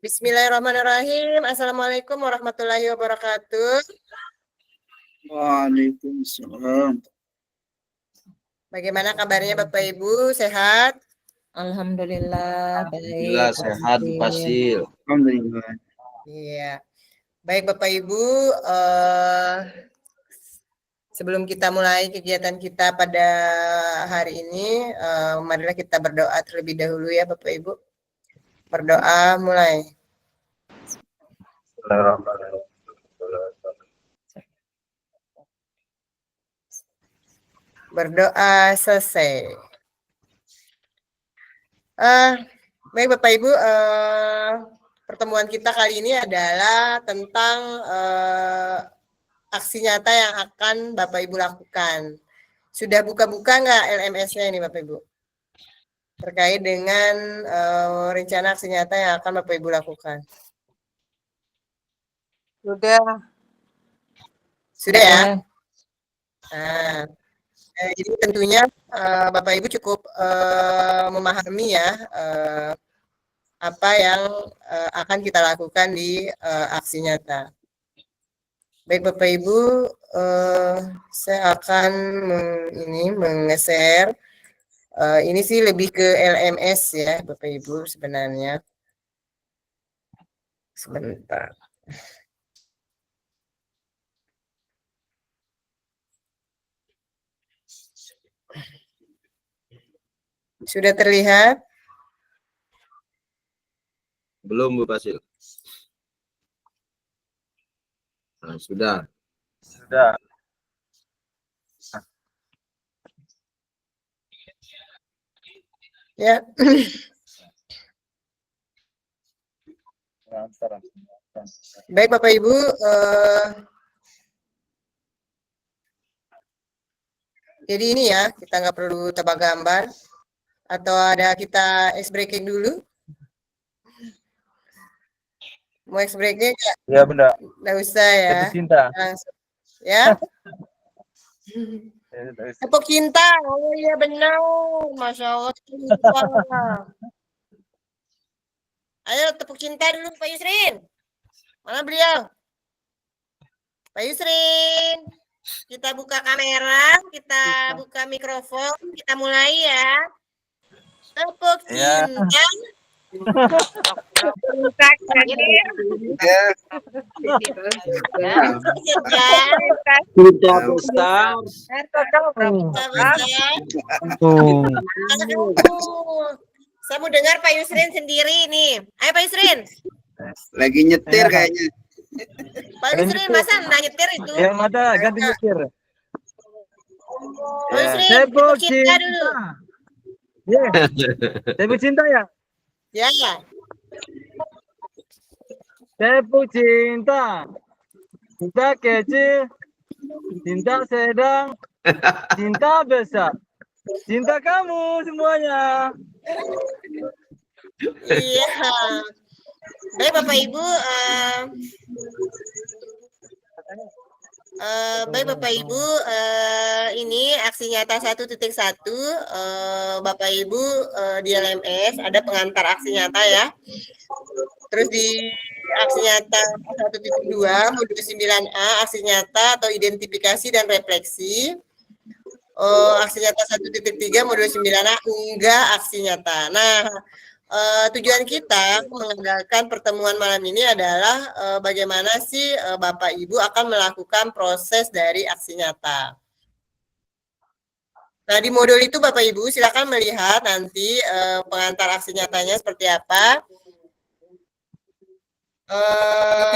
Bismillahirrahmanirrahim. Assalamualaikum warahmatullahi wabarakatuh. Waalaikumsalam. Bagaimana kabarnya Bapak Ibu? Sehat? Alhamdulillah, Alhamdulillah baik. sehat Pak Sil. Alhamdulillah. Iya. Baik Bapak Ibu, sebelum kita mulai kegiatan kita pada hari ini, marilah kita berdoa terlebih dahulu ya Bapak Ibu. Berdoa mulai. Berdoa selesai. Baik Bapak Ibu, pertemuan kita kali ini adalah tentang aksi nyata yang akan Bapak Ibu lakukan. Sudah buka-buka nggak LMS-nya ini Bapak Ibu? Terkait dengan rencana aksi nyata yang akan Bapak Ibu lakukan. Sudah ya? Nah, jadi tentunya Bapak Ibu cukup memahami ya apa yang akan kita lakukan di aksi nyata. Baik Bapak Ibu, saya akan meng-share. Ini sih lebih ke LMS ya Bapak Ibu sebenarnya. Sebentar. Sudah terlihat? Belum Bu Pak Sil. Nah, sudah. Ya. Baik Bapak Ibu, jadi ini ya, kita nggak perlu tebak gambar atau ada kita ice breaking dulu. Mau ice breaking nggak? Ya benar. Nggak usah ya. Tepuk cinta. Langsung. Ya. Tepuk cinta. Oh iya benar. Masya Allah. Cinta. Ayo tepuk cinta dulu Pak Yusrin. Mana beliau? Pak Yusrin. Kita buka kamera, kita buka mikrofon, kita mulai ya. Tepuk cinta. Saya mau dengar Pak Yusrin sendiri nih. Ayo Pak Yusrin. Lagi nyetir kayaknya. Pak Yusrin masa nggak nyetir itu? Yang ada ganti nyetir. Pak Yusrin, tepuk cinta dulu. Tepuk cinta ya? Ya. Tepuk cinta. Cinta kecil, cinta sedang, cinta besar. Cinta kamu semuanya. Iya. Baik Bapak Ibu, baik Bapak Ibu, ini aksi nyata 1.1, Bapak Ibu di LMS ada pengantar aksi nyata ya. Terus di aksi nyata 1.2 modul 9A aksi nyata atau identifikasi dan refleksi. Aksi nyata 1.3 modul 9A unggah aksi nyata. Nah, tujuan kita mengadakan pertemuan malam ini adalah bagaimana sih Bapak Ibu akan melakukan proses dari aksi nyata. Nah, di modul itu Bapak Ibu silakan melihat nanti pengantar aksi nyatanya seperti apa.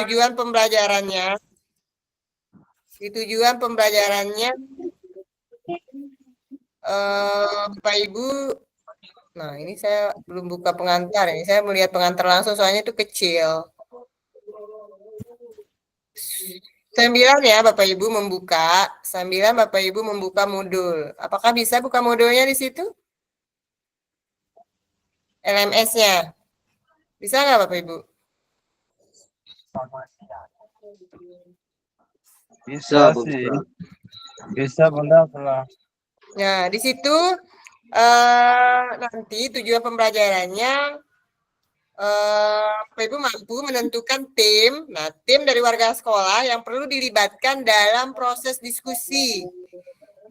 Tujuan pembelajarannya. Tujuan pembelajarannya Bapak Ibu. Nah, ini saya belum buka pengantar ini. Saya melihat pengantar langsung soalnya itu kecil. 9 ya Bapak Ibu membuka. 9 Bapak Ibu membuka modul. Apakah bisa buka modulnya di situ? LMS-nya. Bisa nggak Bapak Ibu? Bisa sih. Bisa Bunda setelah. Nah, di situ nanti tujuan pembelajarannya Bapak Ibu mampu menentukan tim. Nah, tim dari warga sekolah yang perlu dilibatkan dalam proses diskusi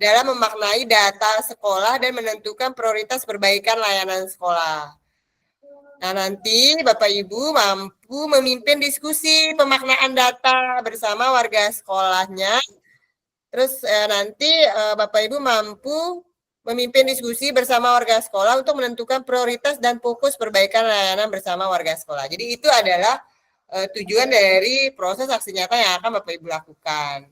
dalam memaknai data sekolah dan menentukan prioritas perbaikan layanan sekolah. Nah, nanti Bapak Ibu mampu memimpin diskusi pemaknaan data bersama warga sekolahnya. Terus nanti Bapak Ibu mampu memimpin diskusi bersama warga sekolah untuk menentukan prioritas dan fokus perbaikan layanan bersama warga sekolah. Jadi itu adalah tujuan dari proses aksi nyata yang akan Bapak Ibu lakukan.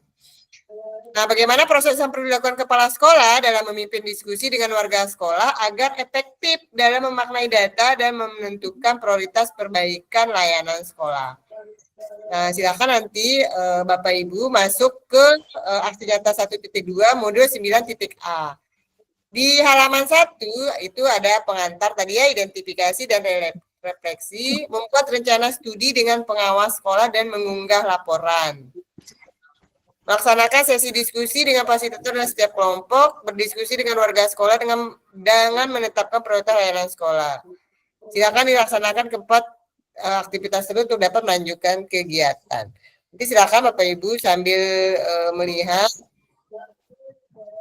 Nah, bagaimana proses yang perlu dilakukan kepala sekolah dalam memimpin diskusi dengan warga sekolah agar efektif dalam memaknai data dan menentukan prioritas perbaikan layanan sekolah. Nah, silakan nanti Bapak Ibu masuk ke aksi nyata 1.2 modul 9.A. Di halaman 1 itu ada pengantar tadi ya, identifikasi dan refleksi, membuat rencana studi dengan pengawas sekolah dan mengunggah laporan. Melaksanakan sesi diskusi dengan fasilitator dan setiap kelompok, berdiskusi dengan warga sekolah dengan menetapkan prioritas layanan sekolah. Silakan dilaksanakan keempat aktivitas tersebut untuk dapat melanjutkan kegiatan. Nanti silakan Bapak Ibu sambil melihat,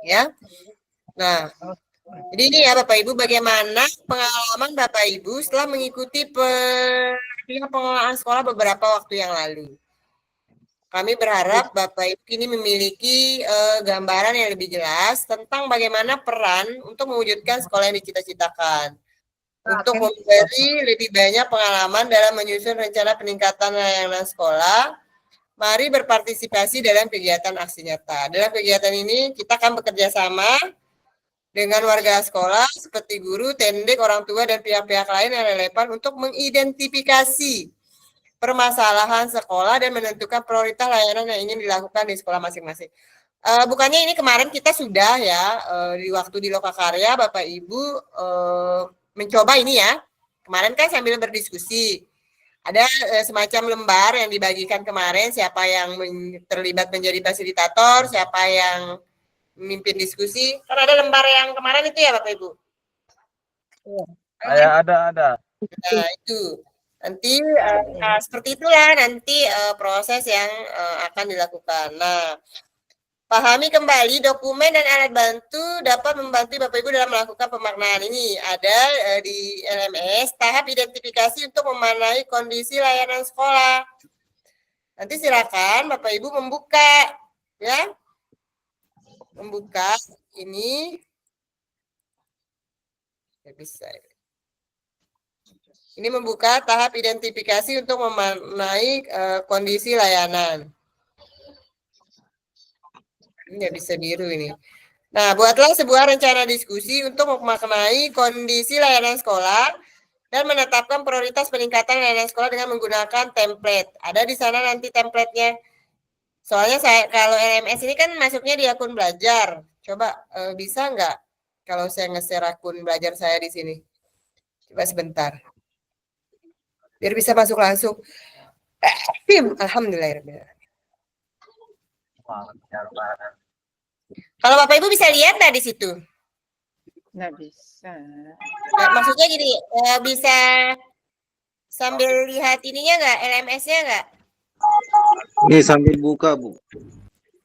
ya. Nah, jadi ini ya Bapak Ibu, bagaimana pengalaman Bapak Ibu setelah mengikuti pengelolaan sekolah beberapa waktu yang lalu. Kami berharap Bapak Ibu ini memiliki gambaran yang lebih jelas tentang bagaimana peran untuk mewujudkan sekolah yang dicita-citakan. Untuk memberi lebih banyak pengalaman dalam menyusun rencana peningkatan layanan sekolah, mari berpartisipasi dalam kegiatan aksi nyata. Dalam kegiatan ini kita akan bekerja sama dengan warga sekolah seperti guru, tendik, orang tua, dan pihak-pihak lain yang relevan untuk mengidentifikasi permasalahan sekolah dan menentukan prioritas layanan yang ingin dilakukan di sekolah masing-masing. Bukannya ini kemarin kita sudah ya di waktu di Lokakarya Bapak Ibu mencoba ini ya. Kemarin kan sambil berdiskusi. Ada semacam lembar yang dibagikan kemarin, siapa yang terlibat menjadi fasilitator, siapa yang memimpin diskusi. Kan ada lembar yang kemarin itu ya Bapak Ibu? Ada. Nah, itu. Nanti seperti itulah nanti proses yang akan dilakukan. Nah, pahami kembali dokumen dan alat bantu dapat membantu Bapak Ibu dalam melakukan pemaknaan ini. Ada di LMS tahap identifikasi untuk memaknai kondisi layanan sekolah. Nanti silakan Bapak Ibu membuka, ya, membuka ini. Ya, bisa. Ini membuka tahap identifikasi untuk memaknai kondisi layanan. Ini nggak bisa biru ini. Nah, buatlah sebuah rencana diskusi untuk memaknai kondisi layanan sekolah dan menetapkan prioritas peningkatan layanan sekolah dengan menggunakan template. Ada di sana nanti template-nya. Soalnya kalau LMS ini kan masuknya di akun belajar. Coba bisa nggak kalau saya nge-share akun belajar saya di sini? Coba sebentar. Biar bisa masuk langsung. Alhamdulillah. Kalau Bapak Ibu bisa lihat nggak di situ? Nggak bisa. Nah, maksudnya gini, bisa sambil lihat ininya nggak, LMS-nya nggak? Ini sambil buka, Bu.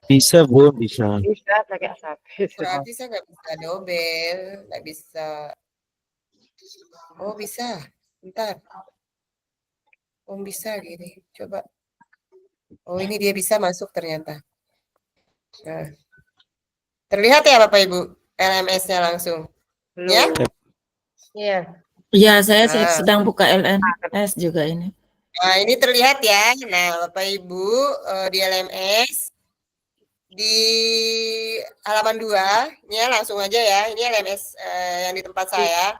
Bisa, Bu, bisa. Bisa pakai HP. Berarti saya nggak bisa dobel, nggak bisa. Oh bisa, bentar. Oh bisa gini, coba. Oh ini dia bisa masuk ternyata. Nah. Terlihat ya Bapak Ibu, LMS-nya langsung. Ya? Iya. Iya, saya sedang buka LMS juga ini. Nah, ini terlihat ya. Nah, Bapak Ibu di LMS di halaman 2, ini ya langsung aja ya. Ini LMS yang di tempat saya.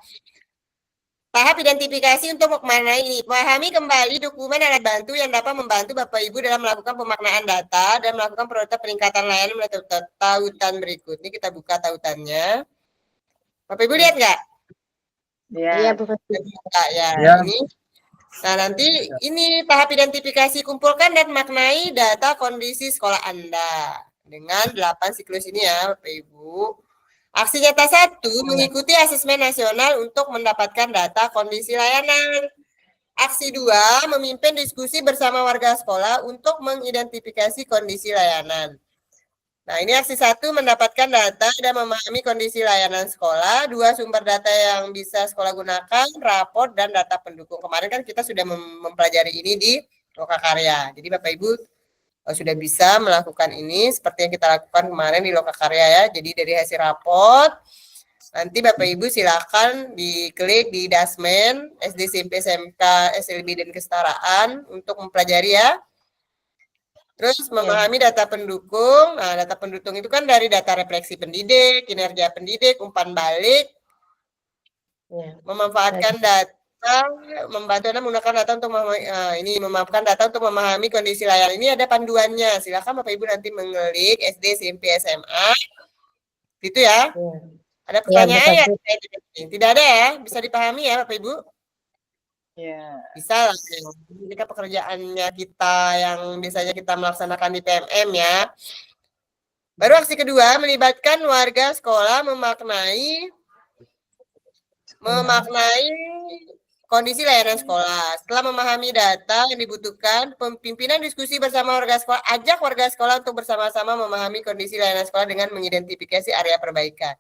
Tahap identifikasi untuk memaknai ini. Pahami kembali dokumen alat bantu yang dapat membantu Bapak Ibu dalam melakukan pemaknaan data dan melakukan prioritas peningkatan layanan melalui tautan berikut. Ini kita buka tautannya. Bapak Ibu lihat nggak? Iya, buka ya. Ya. Ini. Nah, nanti ini tahap identifikasi, kumpulkan dan maknai data kondisi sekolah Anda dengan 8 siklus ini ya, Bapak Ibu. Aksi nyata 1 mengikuti asesmen nasional untuk mendapatkan data kondisi layanan. Aksi 2, memimpin diskusi bersama warga sekolah untuk mengidentifikasi kondisi layanan. Nah, ini aksi 1, mendapatkan data dan memahami kondisi layanan sekolah. 2, sumber data yang bisa sekolah gunakan, raport, dan data pendukung. Kemarin kan kita sudah mempelajari ini di Lokakarya. Jadi Bapak Ibu sudah bisa melakukan ini seperti yang kita lakukan kemarin di Lokakarya ya. Jadi dari hasil raport, nanti Bapak Ibu silakan diklik di Dasmen, SD, SMP, SMK, SLB, dan Kesetaraan untuk mempelajari ya. Terus memahami data pendukung. Nah, data pendukung itu kan dari data refleksi pendidik, kinerja pendidik, umpan balik, memanfaatkan data, membantu Anda menggunakan data untuk memanfaatkan data untuk memahami kondisi layanan. Ini ada panduannya. Silakan Bapak Ibu nanti mengklik SD, SMP, SMA. Gitu ya. Ada pertanyaan ya? Tidak ada ya? Bisa dipahami ya Bapak Ibu? Ya. Bisa lah. Ini kan pekerjaannya kita yang biasanya kita melaksanakan di PMM ya. Baru aksi kedua, melibatkan warga sekolah memaknai kondisi layanan sekolah. Setelah memahami data yang dibutuhkan, pimpinan diskusi bersama warga sekolah, ajak warga sekolah untuk bersama-sama memahami kondisi layanan sekolah dengan mengidentifikasi area perbaikan.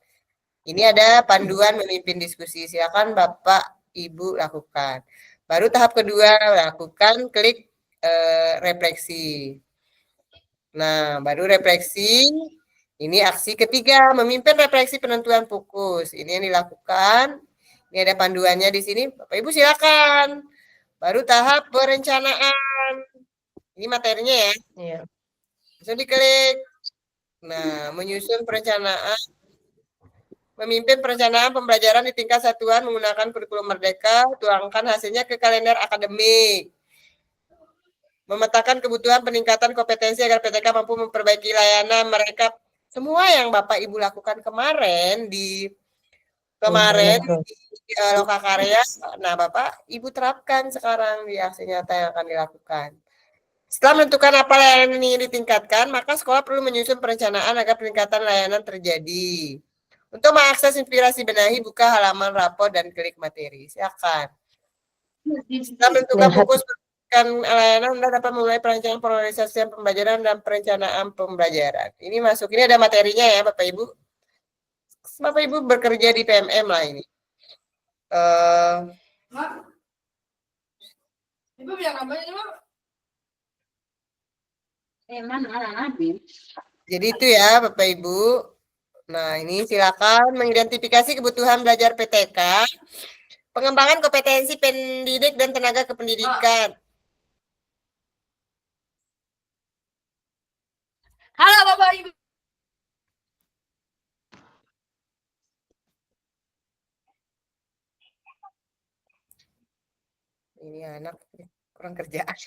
Ini ada panduan memimpin diskusi. Silakan Bapak Ibu lakukan. Baru tahap kedua, lakukan klik refleksi. Nah, baru refleksi. Ini aksi ketiga, memimpin refleksi penentuan fokus. Ini yang dilakukan. Ini ada panduannya di sini. Bapak Ibu silakan. Baru tahap perencanaan. Ini materinya ya. Iya. Bisa diklik. Nah, menyusun perencanaan. Memimpin perencanaan pembelajaran di tingkat satuan menggunakan kurikulum merdeka. Tuangkan hasilnya ke kalender akademik. Memetakan kebutuhan peningkatan kompetensi agar PTK mampu memperbaiki layanan mereka. Semua yang Bapak Ibu lakukan kemarin di Lokakarya, nah Bapak Ibu terapkan sekarang di aksi nyata yang akan dilakukan. Setelah menentukan apa layanan ini ditingkatkan, maka sekolah perlu menyusun perencanaan agar peningkatan layanan terjadi. Untuk mengakses inspirasi benahi, buka halaman rapor dan klik materi. Silakan. Setelah menentukan fokus layanan, Anda dapat memulai perencanaan priorisasian pembelajaran dan perencanaan pembelajaran. Ini masuk, ini ada materinya ya Bapak Ibu. Bapak Ibu bekerja di PMM lah ini. Ibu bilang apa ini, Mak? Jadi itu ya Bapak Ibu. Nah, ini silakan mengidentifikasi kebutuhan belajar PTK, pengembangan kompetensi pendidik dan tenaga kependidikan. Halo Bapak Ibu. Ini anak kurang kerjaan.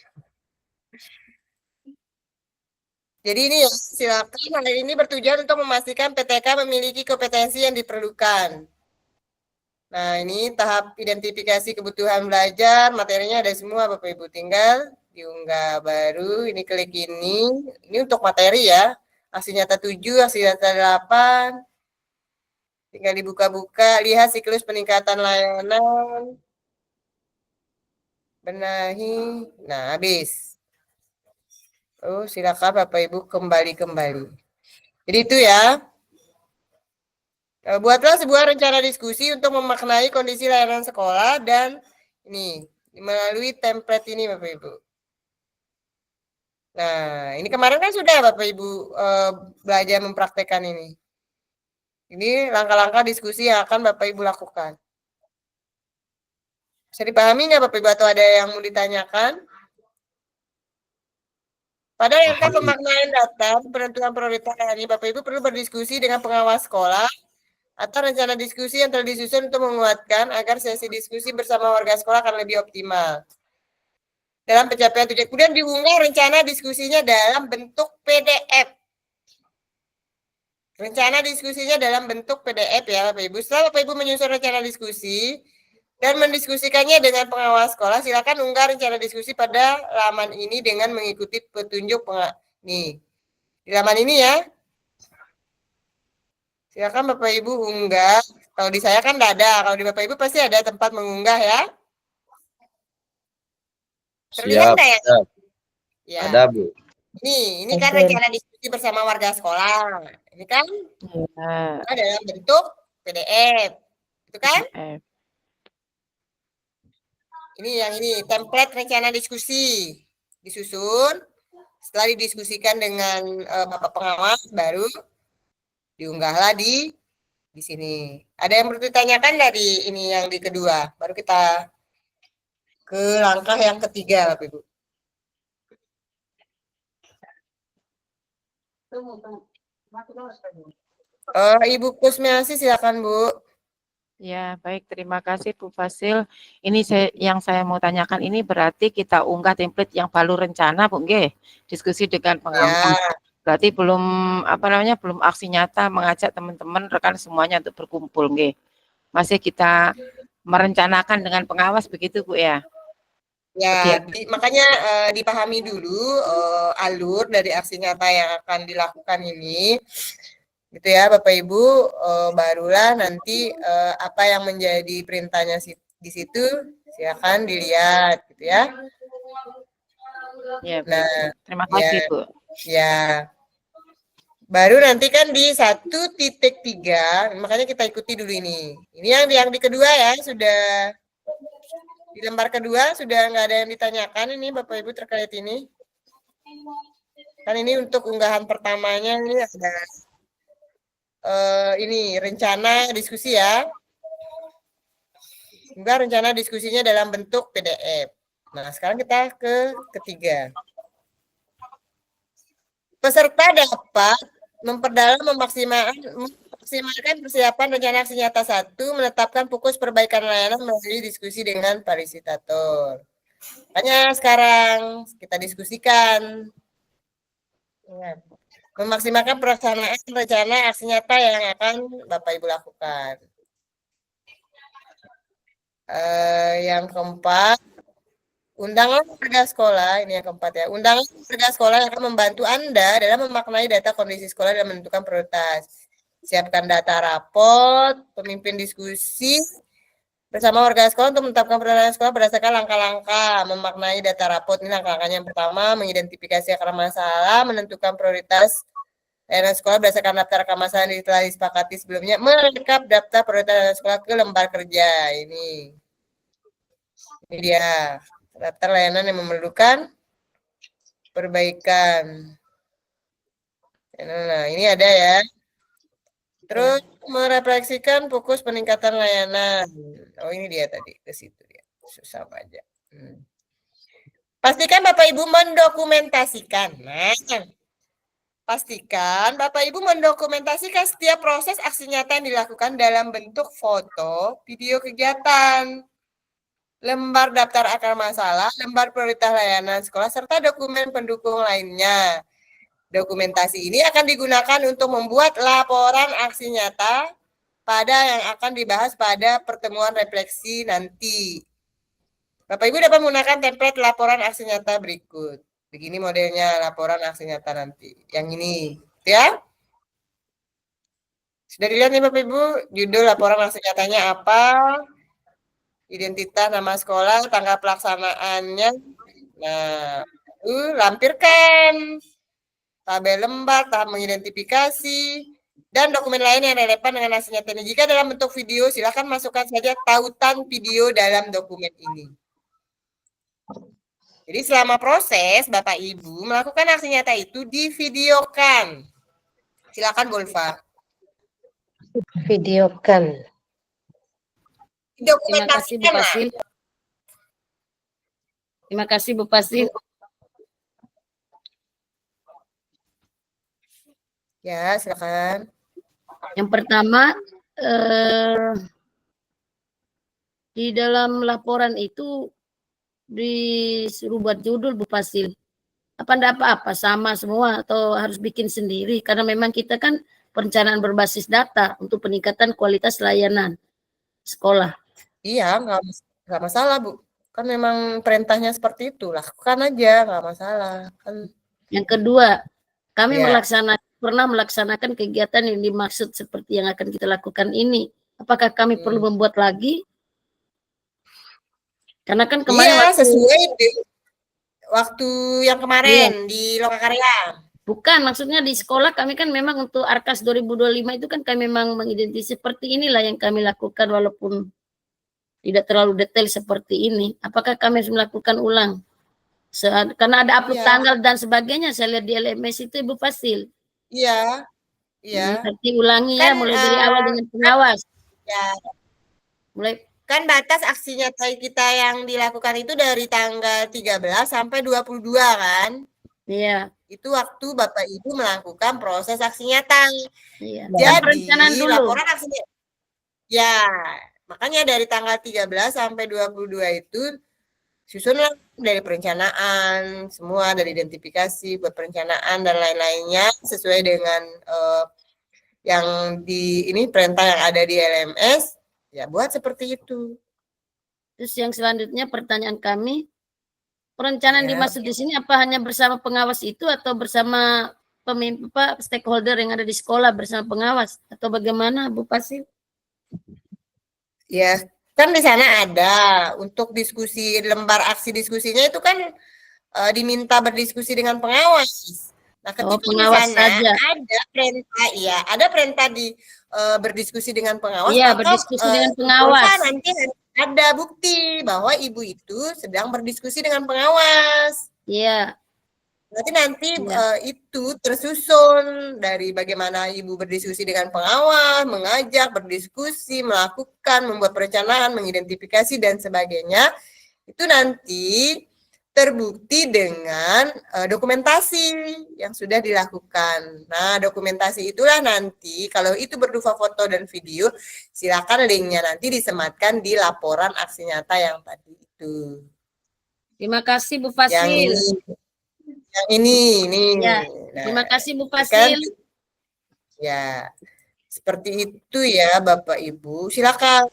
Jadi ini ya, silakan hal ini bertujuan untuk memastikan PTK memiliki kompetensi yang diperlukan. Nah, ini tahap identifikasi kebutuhan belajar, materinya ada semua Bapak Ibu, tinggal diunggah baru, ini klik ini untuk materi ya, aksi nyata 7, aksi nyata 8, tinggal dibuka-buka, lihat siklus peningkatan layanan, benahi, nah habis. Oh, silakan Bapak Ibu kembali. Jadi itu ya. Buatlah sebuah rencana diskusi untuk memaknai kondisi layanan sekolah dan ini melalui template ini Bapak Ibu. Nah, ini kemarin kan sudah Bapak Ibu belajar mempraktekkan ini. Ini langkah-langkah diskusi yang akan Bapak Ibu lakukan. Bisa dipahami nggak Bapak Ibu atau ada yang mau ditanyakan? Pada langkah pemaknaan data, penentuan prioritas ini Bapak Ibu perlu berdiskusi dengan pengawas sekolah atau rencana diskusi yang telah disusun untuk menguatkan agar sesi diskusi bersama warga sekolah akan lebih optimal. Dalam pencapaian tujuan, kemudian diunggah rencana diskusinya dalam bentuk PDF. Rencana diskusinya dalam bentuk PDF ya Bapak Ibu. Setelah Bapak Ibu menyusun rencana diskusi dan mendiskusikannya dengan pengawas sekolah, silakan unggah rencana diskusi pada laman ini dengan mengikuti petunjuk nih. Di laman ini ya. Silakan Bapak Ibu unggah. Kalau di saya kan tidak ada, kalau di Bapak Ibu pasti ada tempat mengunggah ya. Terlihat Siap, nggak ya? siap. Ya. Ada, Bu. Ini kan Oke. rencana diskusi bersama warga sekolah. Ini kan Ya. dalam bentuk PDF. Itu kan? PDF. Ini template rencana diskusi. Disusun, setelah didiskusikan dengan Bapak pengawas baru diunggahlah di sini. Ada yang perlu ditanyakan dari ini yang di kedua? Baru kita ke langkah yang ketiga, Bapak Ibu. Ibu Kusmiasi silakan, Bu. Ya, baik. Terima kasih Bu Fasil. Ini yang saya mau tanyakan ini berarti kita unggah template yang baru rencana, Bu, nggih. Diskusi dengan pengawas. Ya, Berarti belum belum aksi nyata mengajak teman-teman rekan semuanya untuk berkumpul, nggih. Masih kita merencanakan dengan pengawas begitu, Bu ya. ya, makanya dipahami dulu alur dari aksi nyata yang akan dilakukan ini. Gitu ya Bapak Ibu, barulah nanti apa yang menjadi perintahnya di situ silakan dilihat gitu ya. Ya, Bu. Nah, Terima kasih, ya, Bu. ya. Baru nanti kan di 1.3, makanya kita ikuti dulu ini. Ini yang di kedua ya, sudah di lembar kedua sudah nggak ada yang ditanyakan ini Bapak Ibu terkait ini. Kan ini untuk unggahan pertamanya ini ada ini rencana diskusi ya. Enggak, rencana diskusinya dalam bentuk PDF. Nah, sekarang kita ke ketiga. Peserta dapat memperdalam memaksimalkan persiapan rencana aksi nyata 1, menetapkan fokus perbaikan layanan melalui diskusi dengan fasilitator. Makanya sekarang kita diskusikan. Memaksimalkan pelaksanaan rencana aksi nyata yang akan Bapak Ibu lakukan. Yang keempat, undangan warga sekolah, ini yang keempat ya. Undangan warga sekolah yang akan membantu Anda dalam memaknai data kondisi sekolah dan menentukan prioritas. Siapkan data raport, pemimpin diskusi bersama warga sekolah untuk menetapkan prioritas sekolah berdasarkan langkah-langkah memaknai data raport. Ini langkah-langkahnya yang pertama, mengidentifikasi akar masalah, menentukan prioritas layanan sekolah berdasarkan daftar akar masalah yang telah disepakati sebelumnya, melengkap daftar prioritas layanan sekolah ke lembar kerja. Ini dia daftar layanan yang memerlukan perbaikan. Nah, ini ada ya. Terus merefleksikan fokus peningkatan layanan. Oh, ini dia tadi, ke situ dia. Susah aja. Pastikan Bapak Ibu mendokumentasikan. Nah, pastikan Bapak Ibu mendokumentasikan setiap proses aksi nyata yang dilakukan dalam bentuk foto, video kegiatan, lembar daftar akar masalah, lembar prioritas layanan sekolah, serta dokumen pendukung lainnya. Dokumentasi ini akan digunakan untuk membuat laporan aksi nyata pada yang akan dibahas pada pertemuan refleksi nanti. Bapak Ibu dapat menggunakan template laporan aksi nyata berikut. Begini modelnya laporan aksi nyata nanti. Yang ini, ya. Sudah dilihat nih Bapak Ibu, judul laporan aksi nyatanya apa? Identitas nama sekolah, tanggal pelaksanaannya. Nah, lampirkan tabel lembar, tahap mengidentifikasi, dan dokumen lain yang relevan dengan hasil nyata ini. Jika dalam bentuk video, silakan masukkan saja tautan video dalam dokumen ini. Jadi selama proses, Bapak Ibu melakukan aksi nyata itu divideokan. Silakan, Golfa. Videokan. Terima kasih Bu Dokumentasikan. Pasil. Terima kasih Bu Pasil. Ya, silakan. Yang pertama, di dalam laporan itu disuruh buat judul Bu Pasil. Apa enggak apa-apa, sama semua atau harus bikin sendiri? Karena memang kita kan perencanaan berbasis data untuk peningkatan kualitas layanan sekolah. Iya, nggak masalah Bu. Kan memang perintahnya seperti itu. Lakukan aja, nggak masalah. Kan. Yang kedua, kami Ya. pernah melaksanakan kegiatan yang dimaksud seperti yang akan kita lakukan ini. Apakah kami perlu membuat lagi? Karena kan kemarin Iya, sesuai waktu yang kemarin di Lokakarya. Bukan, maksudnya di sekolah kami kan memang untuk Arkas 2025 itu kan kami memang mengidentifikasi seperti inilah yang kami lakukan walaupun tidak terlalu detail seperti ini. Apakah kami harus melakukan ulang? Karena ada upload Iya. tanggal dan sebagainya, saya lihat di LMS itu Ibu Fasil. Iya. Iya. Nanti ulangi ya, Kan, mulai dari awal dengan pengawas. Ya, Mulai kan batas aksi nyata kita yang dilakukan itu dari tanggal 13 sampai 22 kan? Iya. Itu waktu Bapak Ibu melakukan proses aksi nyata. Iya. Jadi Perencanaan dulu. laporan aksi nyata. Ya, makanya dari tanggal 13 sampai 22 itu susunlah dari perencanaan, semua dari identifikasi, buat perencanaan dan lain-lainnya sesuai dengan yang di ini perintah yang ada di LMS, ya buat seperti itu. Terus yang selanjutnya pertanyaan kami, perencanaan Ya. dimaksud di sini apa hanya bersama pengawas itu atau bersama pemimpin stakeholder yang ada di sekolah bersama pengawas atau bagaimana Bu Fasil? Ya, kan di sana ada untuk diskusi lembar aksi diskusinya itu kan diminta berdiskusi dengan pengawas. Nah, ketika di pengawas sana saja. ada perintah, ya, ada perintah di berdiskusi dengan pengawas. Iya, maka, berdiskusi dengan maka pengawas. nanti ada bukti bahwa ibu itu sedang berdiskusi dengan pengawas. Iya. Nanti itu tersusun dari bagaimana ibu berdiskusi dengan pengawas, mengajak, berdiskusi, melakukan, membuat perencanaan, mengidentifikasi dan sebagainya. Itu nanti terbukti dengan dokumentasi yang sudah dilakukan. Nah, dokumentasi itulah nanti kalau itu berupa foto dan video, silakan linknya nanti disematkan di laporan aksi nyata yang tadi itu. Terima kasih Bu Fasil. Yang ini. Ya, Nah, terima kasih Bu kan, Fasil. ya, seperti itu ya Bapak Ibu. Silakan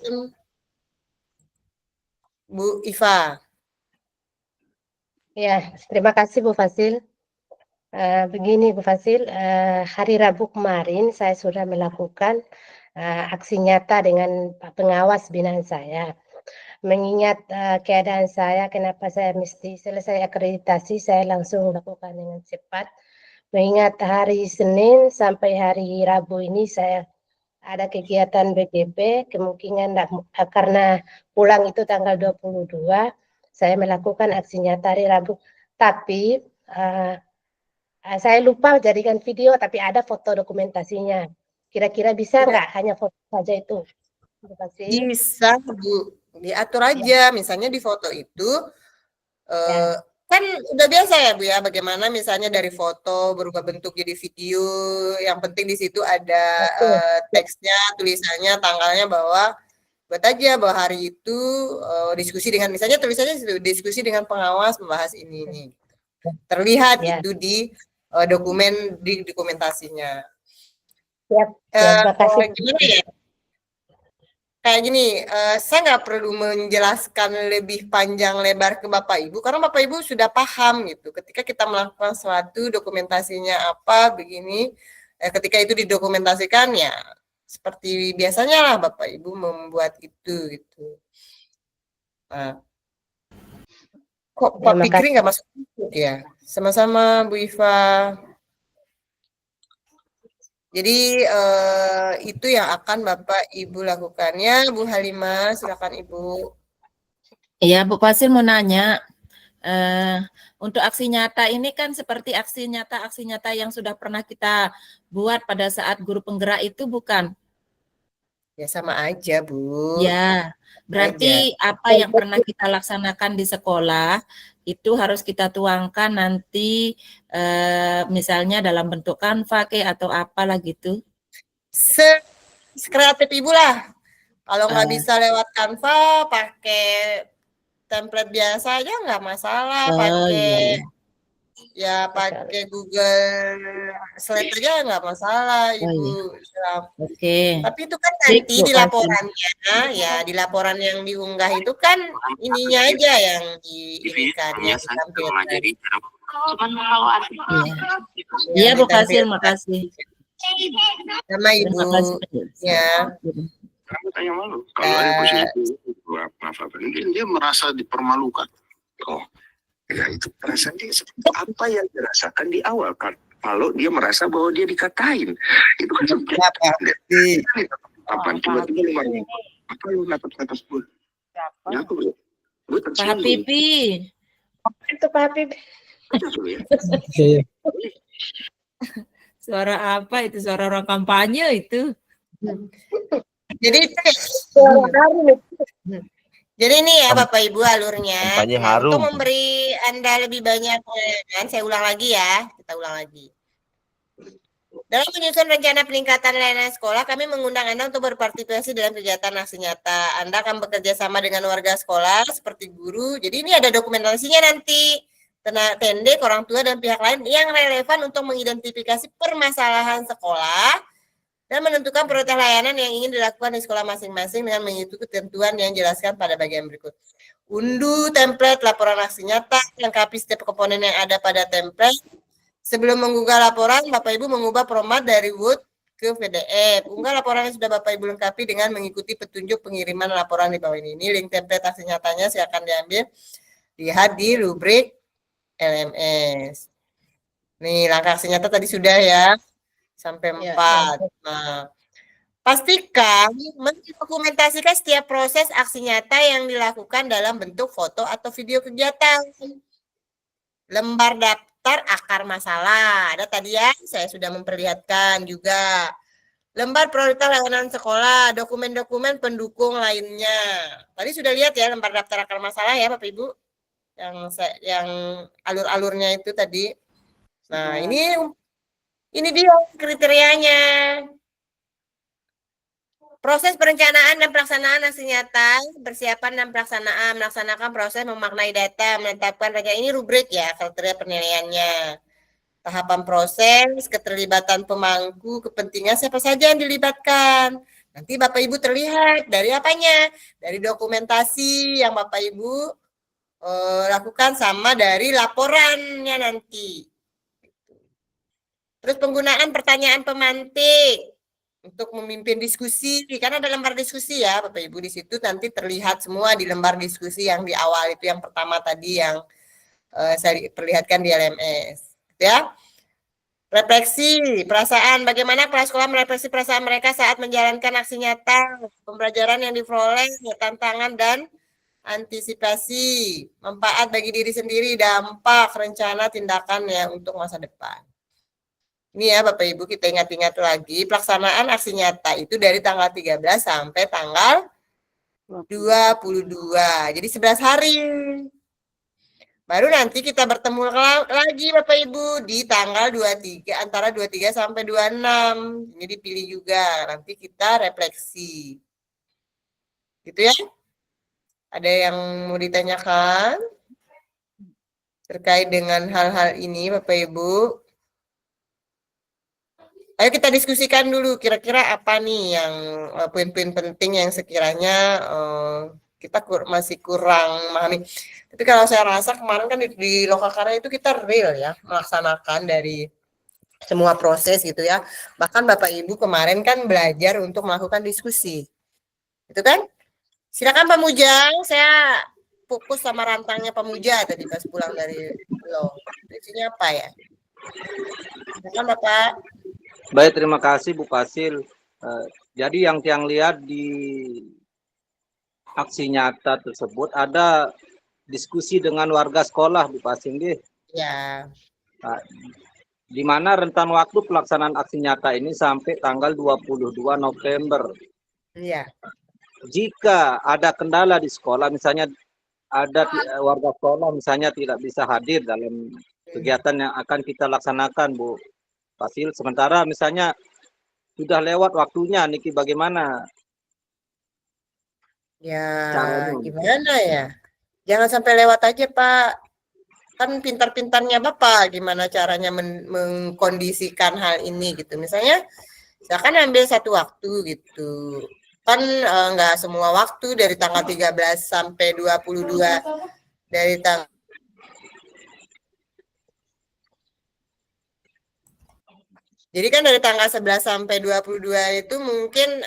Bu Iva. Ya, terima kasih Bu Fasil. Begini Bu Fasil, hari Rabu kemarin saya sudah melakukan aksi nyata dengan Pak Pengawas binaan saya. Mengingat keadaan saya, kenapa saya mesti selesai akreditasi, saya langsung lakukan dengan cepat. Mengingat hari Senin sampai hari Rabu ini saya ada kegiatan BGP, kemungkinan karena pulang itu tanggal 22, saya melakukan aksi nyata hari Rabu. Tapi saya lupa jadikan video, tapi ada foto dokumentasinya. Kira-kira bisa nggak hanya foto saja itu? Terima kasih. Bisa Bu, diatur aja. Misalnya di foto itu, kan udah biasa ya Bu ya, bagaimana misalnya dari foto berubah bentuk jadi video, yang penting di situ ada teksnya, tulisannya, tanggalnya bahwa buat aja bahwa hari itu diskusi dengan, misalnya tulisannya diskusi dengan pengawas membahas ini. Terlihat itu di dokumentasinya. Terima kasih. Gimana ya? Kayak gini, saya nggak perlu menjelaskan lebih panjang lebar ke Bapak Ibu, karena Bapak Ibu sudah paham gitu. Ketika kita melakukan suatu dokumentasinya apa, begini, ketika itu didokumentasikan ya seperti biasanya lah Bapak Ibu membuat itu gitu. Nah, kok Pak Fikri nggak masuk ya? Sama-sama Bu Iva. Jadi itu yang akan Bapak Ibu lakukannya. Bu Halimah, silakan Ibu. Iya, Bu Fasil mau nanya, untuk aksi nyata ini kan seperti aksi nyata yang sudah pernah kita buat pada saat guru penggerak itu bukan? Ya sama aja Bu. Ya, berarti apa yang pernah kita laksanakan di sekolah itu harus kita tuangkan nanti misalnya dalam bentuk Canva atau apalah gitu. Sekreatif Ibu lah. Kalau nggak bisa lewat Canva, pakai template biasa aja nggak masalah. Pakai pakai Google Slide aja nggak masalah Ibu. Oke. Tapi itu kan nanti di laporannya, ya di laporan yang diunggah itu kan ininya aja yang diinginkan, yang ditampilkan. Iya Bu Fasil, makasih. Sama Ibu. Ya. Tanya malu. Kalau ada posisi itu, dia merasa dipermalukan. Oh, Ya itu perasaan dia seperti apa yang dirasakan di awal kan? Kalau dia merasa bahwa dia dikatain, itu kan seperti apa? Tiba-tiba lu ngomong, apa lu napas gue? Ya aku gue Pak tersinggung. Habibie. Itu Pak Habib. Betul ya. Suara apa itu? Suara orang kampanye itu. Jadi Jadi ini ya Bapak Ibu alurnya. Kampanye Nah, harum. untuk memberi Anda lebih banyak pengalaman, saya ulang lagi ya. Kita ulang lagi. Dalam menyusun rencana peningkatan layanan sekolah, kami mengundang Anda untuk berpartisipasi dalam kegiatan aksi nyata. Anda akan bekerja sama dengan warga sekolah seperti guru. Jadi ini ada dokumentasinya nanti. Tendek, orang tua, dan pihak lain yang relevan untuk mengidentifikasi permasalahan sekolah dan menentukan prioritas layanan yang ingin dilakukan di sekolah masing-masing dengan mengikuti ketentuan yang dijelaskan pada bagian berikut. Unduh template laporan aksi nyata, lengkapi setiap komponen yang ada pada template. Sebelum mengunggah laporan, Bapak Ibu mengubah format dari Word ke PDF. Unggah laporan yang sudah Bapak Ibu lengkapi dengan mengikuti petunjuk pengiriman laporan di bawah ini. Ini link template aksi nyatanya silakan diambil. Lihat di rubrik LMS. Nih, langkah aksi nyata tadi sudah ya. Sampai 4. Nah, pastikan mendokumentasikan setiap proses aksi nyata yang dilakukan dalam bentuk foto atau video kegiatan. Lembar daftar akar masalah. Ada tadi ya, saya sudah memperlihatkan juga. Lembar prioritas layanan sekolah, dokumen-dokumen pendukung lainnya. Tadi sudah lihat ya lembar daftar akar masalah ya Bapak Ibu. Yang alur-alurnya itu tadi. Nah, ini dia kriterianya. Proses perencanaan dan pelaksanaan aksi nyata, persiapan dan pelaksanaan, melaksanakan proses memaknai data, menetapkan rencana. Ini rubrik ya, kriteria penilaiannya. Tahapan proses, keterlibatan pemangku, kepentingan siapa saja yang dilibatkan. Nanti Bapak Ibu terlihat dari apanya? Dari dokumentasi yang Bapak Ibu lakukan sama dari laporannya nanti. Terus penggunaan pertanyaan pemantik untuk memimpin diskusi, karena ada lembar diskusi ya Bapak Ibu, di situ nanti terlihat semua di lembar diskusi yang di awal itu yang pertama tadi yang saya perlihatkan di LMS, ya. Refleksi perasaan, bagaimana kepala sekolah merefleksi perasaan mereka saat menjalankan aksi nyata, pembelajaran yang diperoleh, tantangan dan antisipasi, manfaat bagi diri sendiri, dampak, rencana, tindakan ya untuk masa depan. Ini ya Bapak Ibu, kita ingat-ingat lagi, pelaksanaan aksi nyata itu dari tanggal 13 sampai tanggal 22. Jadi 11 hari. Baru nanti kita bertemu lagi Bapak Ibu di tanggal 23, antara 23 sampai 26. Ini dipilih juga, nanti kita refleksi. Gitu ya. Ada yang mau ditanyakan terkait dengan hal-hal ini Bapak Ibu? Ayo kita diskusikan dulu kira-kira apa nih yang poin-poin penting yang sekiranya kita masih kurang memahami. Tapi kalau saya rasa kemarin kan di Lokakarya itu kita real ya melaksanakan dari semua proses gitu ya. Bahkan Bapak Ibu kemarin kan belajar untuk melakukan diskusi. Itu kan? Silakan Pak Mujang, saya fokus sama rantangnya Pak Muja tadi pas pulang dari lo. Isinya apa ya? Silakan Bapak. Baik, terima kasih Bu Fasil. Jadi yang tiang lihat di aksi nyata tersebut ada diskusi dengan warga sekolah Bu Fasil deh. Ya. Di mana rentan waktu pelaksanaan aksi nyata ini sampai tanggal 22 November. Iya. Jika ada kendala di sekolah, misalnya ada warga sekolah misalnya tidak bisa hadir dalam kegiatan yang akan kita laksanakan Bu Fasil, sementara misalnya sudah lewat waktunya, Niki bagaimana? Ya, caranya? gimana ya? Jangan sampai lewat aja Pak. Kan pintar-pintarnya Bapak gimana caranya mengkondisikan hal ini gitu. Misalnya, silakan ambil satu waktu gitu. Kan nggak semua waktu dari tanggal 13 sampai 22 dari tanggal. Jadi kan dari tanggal 11 sampai 22 itu mungkin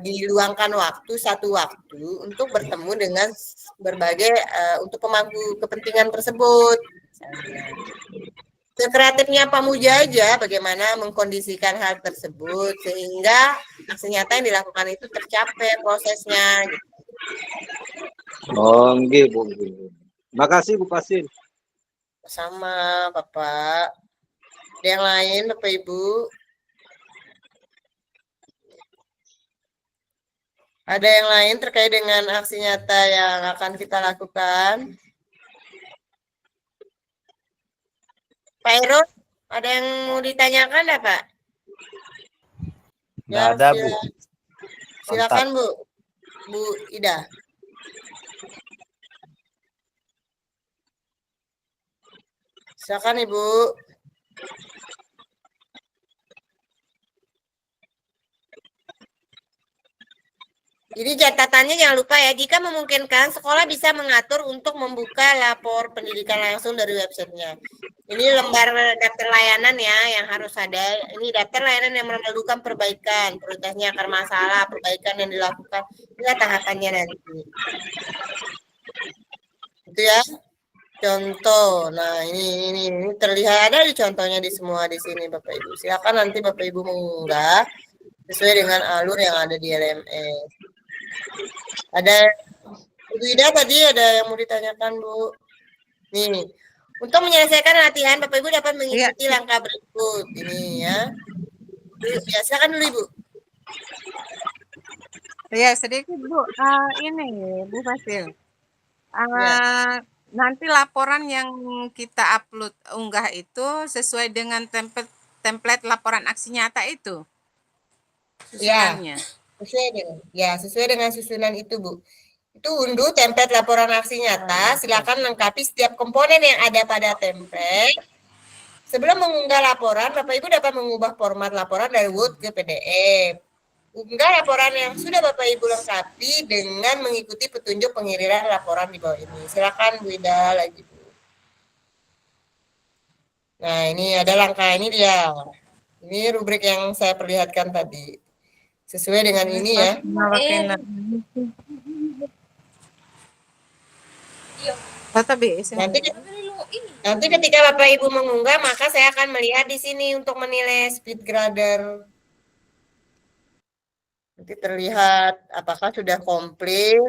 diluangkan satu waktu untuk bertemu dengan berbagai untuk pemangku kepentingan tersebut. Sekreatifnya Pak Muja aja bagaimana mengkondisikan hal tersebut sehingga aksi nyata yang dilakukan itu tercapai prosesnya. Oh, nggih, Bu. Makasih Bu Fasil. Sama Bapak. Ada yang lain Bapak Ibu? Ada yang lain terkait dengan aksi nyata yang akan kita lakukan? Pak Ero, ada yang mau ditanyakan enggak, Pak? Nggak ada, Bu. Silakan, Bu. Bu Ida. Silakan, Ibu. Jadi catatannya jangan lupa ya, jika memungkinkan sekolah bisa mengatur untuk membuka lapor pendidikan langsung dari websitenya. Ini lembar daftar layanan ya yang harus ada. Ini daftar layanan yang memerlukan perbaikan, prioritasnya akar masalah, perbaikan yang dilakukan. Ini tahapannya nanti. Itu ya. Contoh. Nah, ini terlihat ada di contohnya di semua di sini Bapak Ibu. Silakan nanti Bapak Ibu mengunggah sesuai dengan alur yang ada di LMS. Ada Ibu Ida tadi ada yang mau ditanyakan Bu. Nih, untuk menyelesaikan latihan Bapak Ibu dapat mengikuti langkah berikut ini ya. Ya, silakan dulu Ibu. Ya, sedikit Bu. Ini Bu Fasil. Ya. Nanti laporan yang kita unggah itu sesuai dengan template laporan aksi nyata itu. Susunannya. Sesuai dengan susunan itu Bu. Itu unduh template laporan aksi nyata, silakan lengkapi setiap komponen yang ada pada template. Sebelum mengunggah laporan, Bapak Ibu dapat mengubah format laporan dari Word ke PDF. Unggah laporan yang sudah Bapak Ibu lengkapi dengan mengikuti petunjuk pengiriman laporan di bawah ini. Silakan Bu Ida lagi Bu. Nah, ini ada langkah ini dia. Ini rubrik yang saya perlihatkan tadi. Sesuai dengan ini ya. Nanti ketika Bapak Ibu mengunggah, maka saya akan melihat di sini untuk menilai speed grader. Nanti terlihat apakah sudah komplit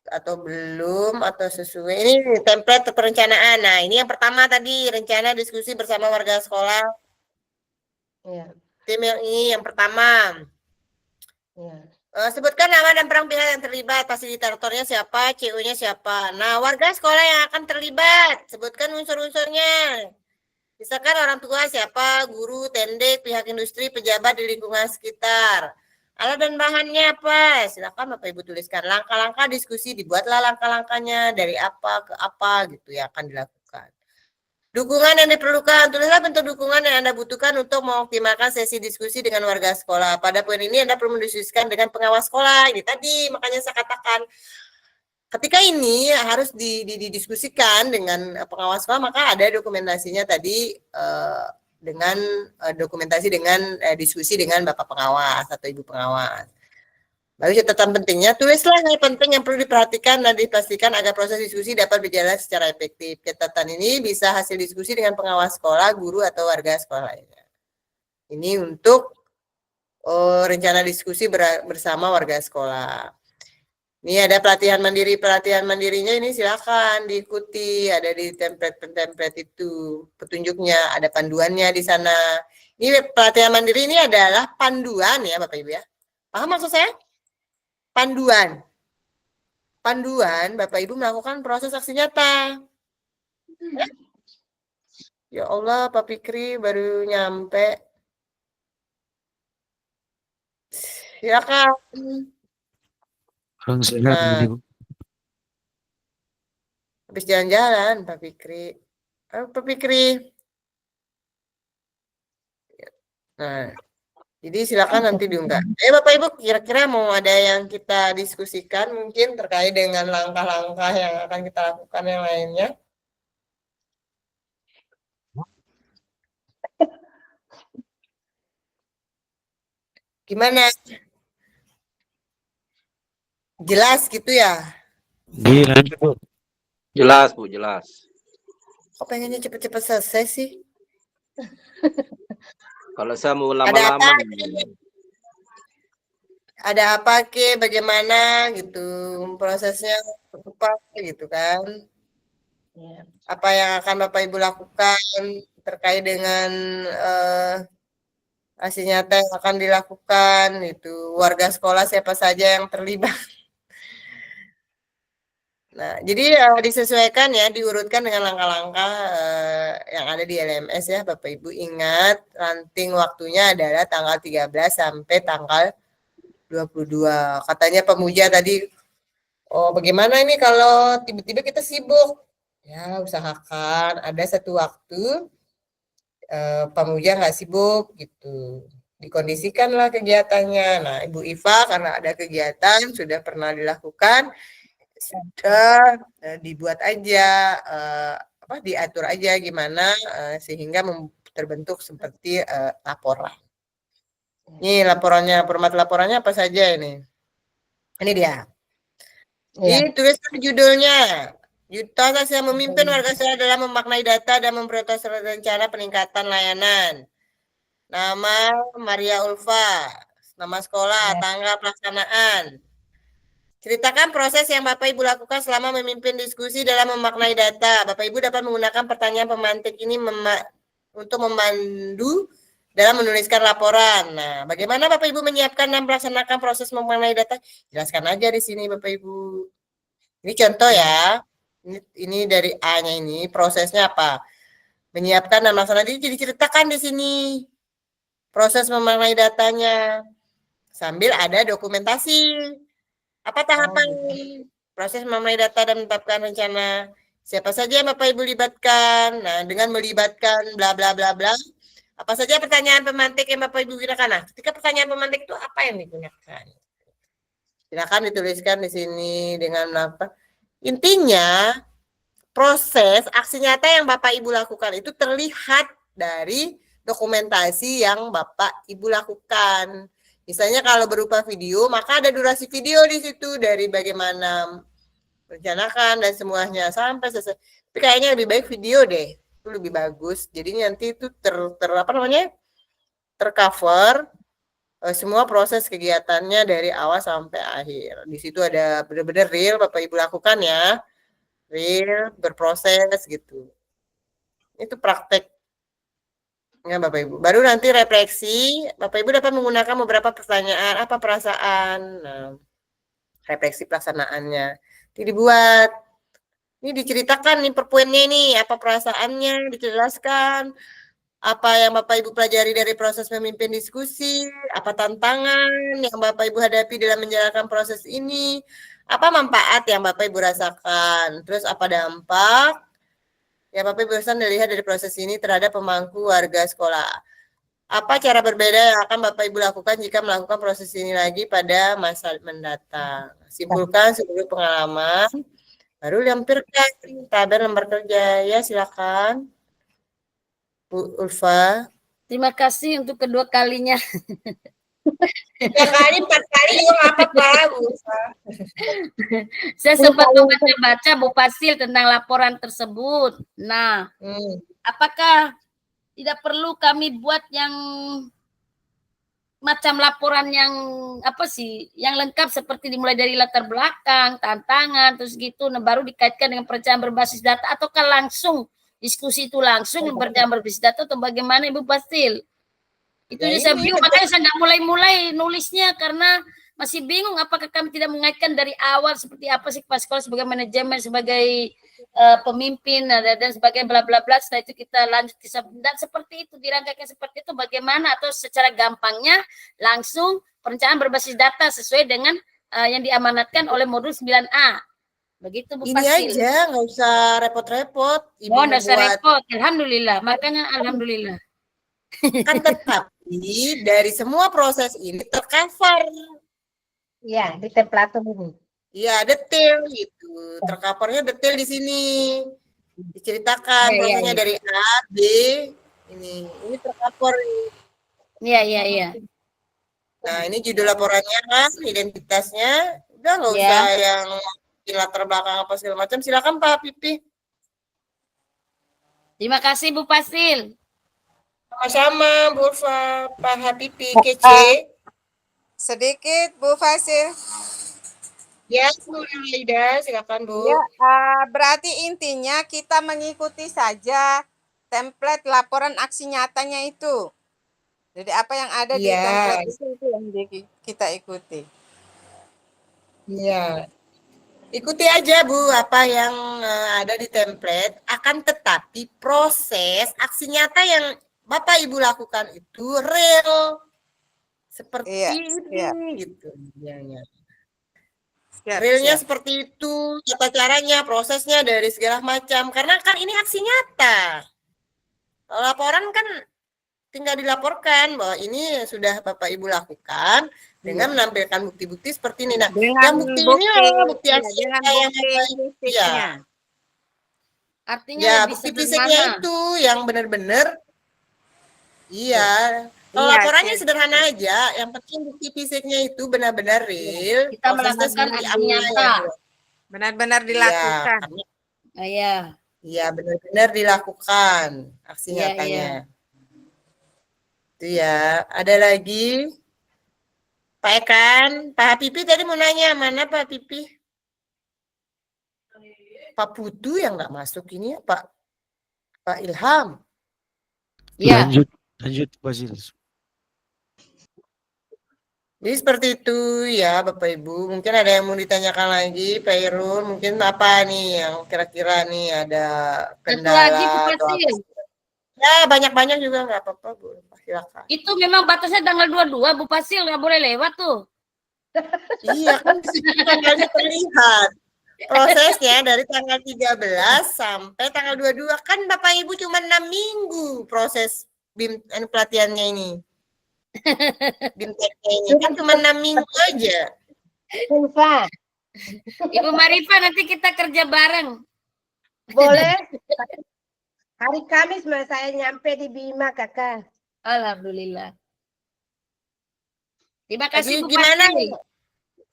atau belum atau sesuai. Ini template perencanaan. Nah, ini yang pertama tadi rencana diskusi bersama warga sekolah. Ya. Tim yang ini yang pertama. Ya. Sebutkan nama dan peran pihak yang terlibat, fasilitatornya siapa, CU-nya siapa. Nah, warga sekolah yang akan terlibat, sebutkan unsur-unsurnya. Misalkan orang tua siapa, guru, tendek, pihak industri, pejabat di lingkungan sekitar. Alat dan bahannya apa? Silakan Bapak Ibu tuliskan. Langkah-langkah diskusi, dibuatlah langkah-langkahnya dari apa ke apa gitu ya akan dilakukan. Dukungan yang diperlukan, tulislah bentuk dukungan yang Anda butuhkan untuk mengoptimalkan sesi diskusi dengan warga sekolah. Pada poin ini Anda perlu mendiskusikan dengan pengawas sekolah. Ini tadi makanya saya katakan ketika ini harus didiskusikan dengan pengawas sekolah, maka ada dokumentasinya tadi dengan dokumentasi dengan diskusi dengan Bapak pengawas atau Ibu pengawas. Lalu catatan pentingnya, tulislah hal penting yang perlu diperhatikan dan dipastikan agar proses diskusi dapat berjalan secara efektif. Catatan ini bisa hasil diskusi dengan pengawas sekolah, guru, atau warga sekolah lainnya. Ini untuk rencana diskusi bersama warga sekolah. Ini ada pelatihan mandiri. Pelatihan mandirinya ini silakan diikuti. Ada di template itu petunjuknya, ada panduannya di sana. Ini pelatihan mandiri ini adalah panduan ya Bapak Ibu ya. Paham maksud saya? Panduan Bapak Ibu melakukan proses aksi nyata. Ya Allah, Pak Fikri baru nyampe. Silakan. Kurang sehat Nah, ini, Bu. habis jalan-jalan Pak Fikri. Pak Fikri. Nah, jadi silakan nanti diunggah. Bapak Ibu kira-kira mau ada yang kita diskusikan mungkin terkait dengan langkah-langkah yang akan kita lakukan yang lainnya. Gimana? Jelas gitu ya? Iya, lanjut, Bu. Jelas, Bu, jelas. Kok pengennya cepet-cepet selesai sih? Kalau saya mau Ada lama-lama, Ada apa ke? Bagaimana gitu prosesnya apa gitu kan? Ya. Apa yang akan Bapak Ibu lakukan terkait dengan aksi nyata yang akan dilakukan itu warga sekolah siapa saja yang terlibat. Nah, jadi disesuaikan ya, diurutkan dengan langkah-langkah yang ada di LMS ya, Bapak Ibu ingat ranting waktunya adalah tanggal 13 sampai tanggal 22. Katanya pemuja tadi, oh bagaimana ini kalau tiba-tiba kita sibuk? Ya, usahakan ada satu waktu pemuja nggak sibuk gitu. Dikondisikanlah kegiatannya. Nah, Ibu Iva karena ada kegiatan sudah pernah dilakukan, sudah dibuat aja diatur aja gimana sehingga terbentuk seperti laporan. Ini laporannya, format laporannya apa saja ini? Ini dia. Ya. Dituliskan judulnya. Tugas yang memimpin warga sekolah dalam memaknai data dan memprioritas rencana peningkatan layanan. Nama Maria Ulfa, nama sekolah, tanggal pelaksanaan. Ceritakan proses yang Bapak Ibu lakukan selama memimpin diskusi dalam memaknai data. Bapak Ibu dapat menggunakan pertanyaan pemantik ini untuk memandu dalam menuliskan laporan. Nah, bagaimana Bapak Ibu menyiapkan dan melaksanakan proses memaknai data? Jelaskan aja di sini Bapak Ibu. Ini contoh ya. Ini dari A-nya ini prosesnya apa? Menyiapkan dan melaksanakan. Jadi diceritakan di sini proses memaknai datanya. Sambil ada dokumentasi. Apa tahapan proses memaknai data dan menetapkan rencana? Siapa saja yang Bapak Ibu libatkan? Nah, dengan melibatkan bla bla bla bla. Apa saja pertanyaan pemantik yang Bapak Ibu gunakan? Nah, ketika pertanyaan pemantik itu apa yang digunakan? Silakan dituliskan di sini dengan apa? Intinya, proses aksi nyata yang Bapak Ibu lakukan itu terlihat dari dokumentasi yang Bapak Ibu lakukan. Misalnya kalau berupa video, maka ada durasi video di situ dari bagaimana merencanakan dan semuanya sampai selesai. Tapi kayaknya lebih baik video deh, itu lebih bagus. Jadi nanti itu tercover semua proses kegiatannya dari awal sampai akhir. Di situ ada benar-benar real Bapak Ibu lakukan ya, real berproses gitu. Itu prakteknya Bapak Ibu. Baru nanti refleksi, Bapak Ibu dapat menggunakan beberapa pertanyaan, apa perasaan, nah, refleksi pelaksanaannya. Ini dibuat, ini diceritakan nih per poinnya ini, apa perasaannya, dijelaskan. Apa yang Bapak Ibu pelajari dari proses memimpin diskusi, apa tantangan yang Bapak Ibu hadapi dalam menjalankan proses ini, apa manfaat yang Bapak Ibu rasakan, terus apa dampak yang Bapak Ibu rasakan dilihat dari proses ini terhadap pemangku warga sekolah. Apa cara berbeda yang akan Bapak Ibu lakukan jika melakukan proses ini lagi pada masa mendatang. Simpulkan seluruh pengalaman, baru lampirkan tabel lembar kerja. Ya, silakan. Bu Ulfa. Terima kasih untuk kedua kalinya. 3 kali, 4 kali juga nggak apa-apa, Bu Ulfa. Saya sempat membaca-baca Bu Fasil tentang laporan tersebut. Nah, apakah tidak perlu kami buat yang macam laporan yang apa sih, yang lengkap seperti dimulai dari latar belakang, tantangan, terus gitu, nah baru dikaitkan dengan perencanaan berbasis data, ataukah langsung diskusi itu langsung berjalan berbasis data atau bagaimana Ibu Fasil? Itu ya, saya bingung, makanya saya nggak mulai nulisnya karena masih bingung apakah kami tidak mengaitkan dari awal seperti apa sih kepala sekolah sebagai manajemen, sebagai pemimpin dan sebagai bla bla bla. Setelah itu kita lanjut dan seperti itu dirangkaikan seperti itu bagaimana, atau secara gampangnya langsung perencanaan berbasis data sesuai dengan yang diamanatkan oleh modul 9A. Begitu Bu Ini Fasil. aja, nggak usah repot-repot. Oh, nggak usah repot. Alhamdulillah, makanya alhamdulillah. Kan tetapi dari semua proses ini tercover. Ya, di template ini. Iya, detail gitu. Tercovernya detail di sini. Diceritakan prosesnya dari A, B, ini tercover. Iya. Nah, ini judul laporannya kan, identitasnya. Udah nggak Ya. usah yang di latar belakang apa segala macam. Silakan Pak Pipi. Terima kasih Bu Fasil. Sama-sama Bu Pak Habibi kece. Sedikit Bu Fasil. Ya, Bu Laida, silakan Bu. Ya, berarti intinya kita mengikuti saja template laporan aksi nyatanya itu. Jadi apa yang ada di Iya. template itu yang kita ikuti. Iya. Ikuti aja Bu apa yang ada di template, akan tetapi proses aksi nyata yang Bapak Ibu lakukan itu real. Seperti ini gitu. Ya. Realnya seperti itu, tata caranya, prosesnya dari segala macam. Karena kan ini aksi nyata. Laporan kan tinggal dilaporkan bahwa ini sudah Bapak Ibu lakukan dengan menampilkan bukti-bukti seperti ini. Nah, yang bukti ini adalah bukti aksi nyata yang ya. Artinya Ya, lebih bukti sederhana. fisiknya itu yang benar-benar. Iya. Kalau laporannya sederhana aja, yang penting bukti fisiknya itu benar-benar real. Kita prosesnya melakukan seperti aksi apa nyata. Benar-benar dilakukan. Iya. Iya, benar-benar dilakukan aksi Iya, nyatanya. Itu ya. Ada lagi? Pak Ekan, Pak Pipi tadi mau nanya, mana Pak Pipi? Pak Putu yang nggak masuk ini ya, Pak Ilham. Iya. Lanjut Fasil. Jadi seperti itu ya Bapak Ibu. Mungkin ada yang mau ditanyakan lagi, Pak Irul. Mungkin apa nih yang kira-kira nih ada kendala lagi, Bu atau apa? Fasil. Ya banyak-banyak juga nggak apa-apa Bu. Silakan. Itu memang batasnya tanggal 22 Bu Fasil, nggak boleh lewat tuh. Iya kan di situ tanggalnya terlihat. Prosesnya dari tanggal 13 sampai tanggal 22 kan Bapak Ibu cuma 6 minggu proses BIM pelatihannya ini. BIMTEK-nya ini kan cuma 6 minggu aja. Ibu Marifa nanti kita kerja bareng. Boleh. Hari Kamis mas saya nyampe di Bima kakak. Alhamdulillah. Terima kasih Jadi Bu gimana? Fasil.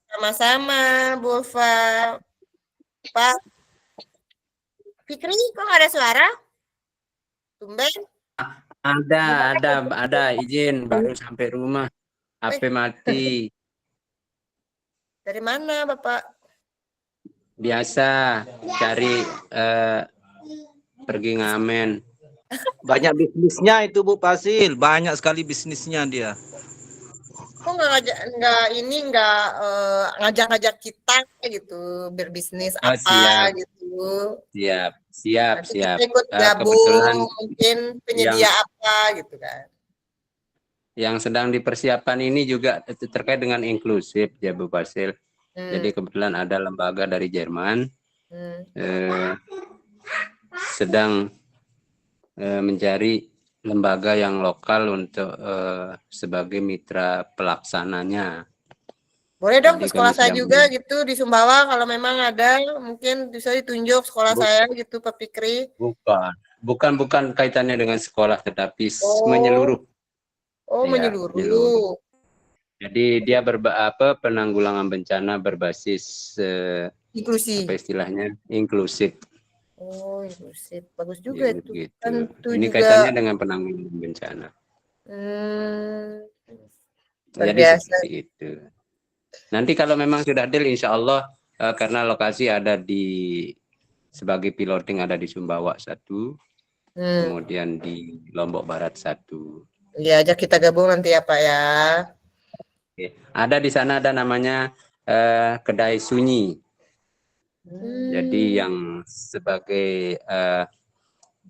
Sama-sama Bu Ulfa. Pak Fikri kok nggak ada suara? Tumben. Ada izin baru sampai rumah. HP mati. Dari mana Bapak? Biasa cari pergi ngamen. Banyak bisnisnya itu Bu Fasil, banyak sekali bisnisnya dia. Kok ngajak-ngajak kita gitu berbisnis Oh, apa siap. gitu. Siap. Nanti kita ikut gabung, Kebetulan mungkin penyedia apa gitu kan. yang sedang dipersiapkan ini juga terkait dengan inklusif ya Bu Fasil. Jadi kebetulan ada lembaga dari Jerman sedang mencari lembaga yang lokal untuk sebagai mitra pelaksananya. Boleh dong Jadi ke sekolah kami saya sedang juga gitu di Sumbawa kalau memang ada mungkin bisa ditunjuk sekolah saya gitu Pak Fikri. Bukan kaitannya dengan sekolah tetapi menyeluruh. Oh, Ya, menyeluruh. Jadi dia penanggulangan bencana berbasis inklusi. apa istilahnya? Inklusif. Oh, inklusif. Bagus juga Ya, itu. gitu. Tentu Ini juga kaitannya dengan penanggulangan bencana. Luar Jadi biasa. seperti itu. Nanti kalau memang sudah deal, insya Allah karena lokasi ada sebagai piloting ada di Sumbawa 1, kemudian di Lombok Barat 1. Iya, ajak kita gabung nanti ya Pak ya. Oke. Ada di sana ada namanya kedai sunyi. Jadi yang sebagai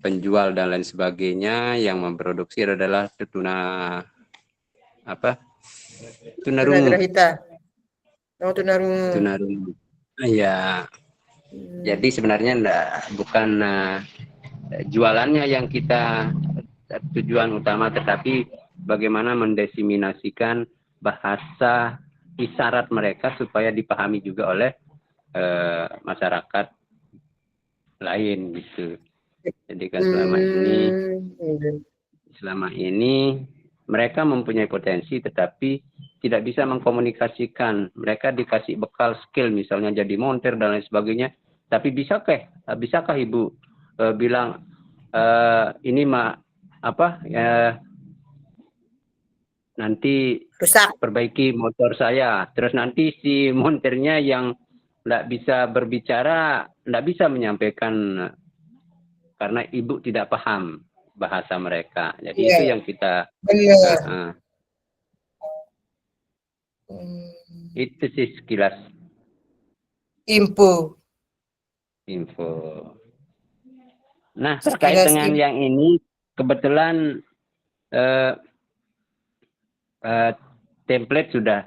penjual dan lain sebagainya yang memproduksi adalah tunarungu. Tunarungu. Iya. Jadi sebenarnya bukan jualannya yang kita tujuan utama, tetapi bagaimana mendesiminasikan bahasa isyarat mereka supaya dipahami juga oleh masyarakat lain gitu. Jadi kan selama ini mereka mempunyai potensi tetapi tidak bisa mengkomunikasikan. Mereka dikasih bekal skill misalnya jadi montir dan lain sebagainya. Tapi bisakah Ibu bilang ini nanti Rusak. perbaiki motor saya. Terus nanti si montirnya yang tidak bisa berbicara, tidak bisa menyampaikan karena Ibu tidak paham bahasa mereka. Jadi Iya. itu yang kita Benar. itu sih sekilas Info. Nah, Sekilas terkait dengan info. yang ini kebetulan template sudah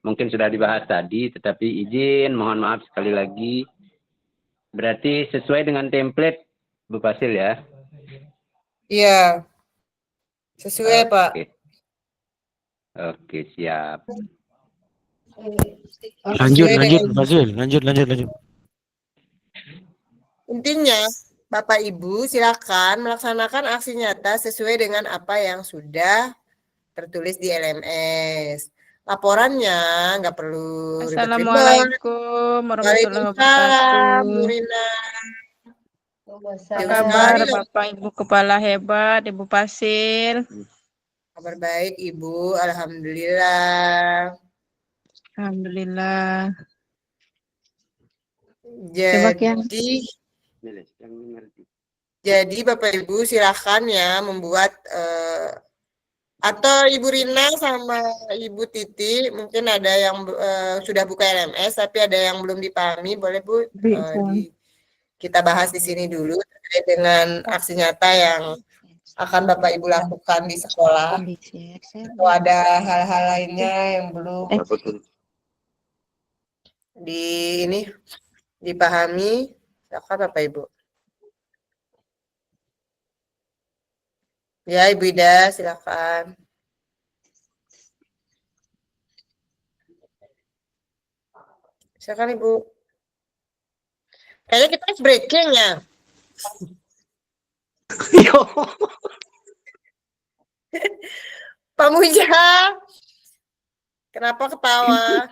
mungkin sudah dibahas tadi, tetapi izin mohon maaf sekali lagi. Berarti sesuai dengan template Bu Fasil ya? Iya. Sesuai, Pak. Oke, siap. Lanjut, Sesuai lanjut, dengan- Pak Fasil. Lanjut. Intinya, Bapak Ibu silakan melaksanakan aksi nyata sesuai dengan apa yang sudah tertulis di LMS. Laporannya nggak perlu ribet-ribet. Assalamualaikum warahmatullahi Waalaikumsalam, Bu wabarakatuh. Rina. Apa kabar Bapak Ibu Kepala hebat, Ibu Fasil? Kabar baik, Ibu. Alhamdulillah. Alhamdulillah. Coba Kian. Jadi Bapak Ibu silakan ya membuat atau Ibu Rina sama Ibu Titi mungkin ada yang sudah buka LMS tapi ada yang belum dipahami, boleh Bu kita bahas di sini dulu terkait dengan aksi nyata yang akan Bapak Ibu lakukan di sekolah. Atau ada hal-hal lainnya yang belum dipahami, silakan Bapak Ibu. Ya, Ibu Ida, silakan. Silakan Ibu. Kayaknya kita breaking ya. Pak Muja, kenapa ketawa?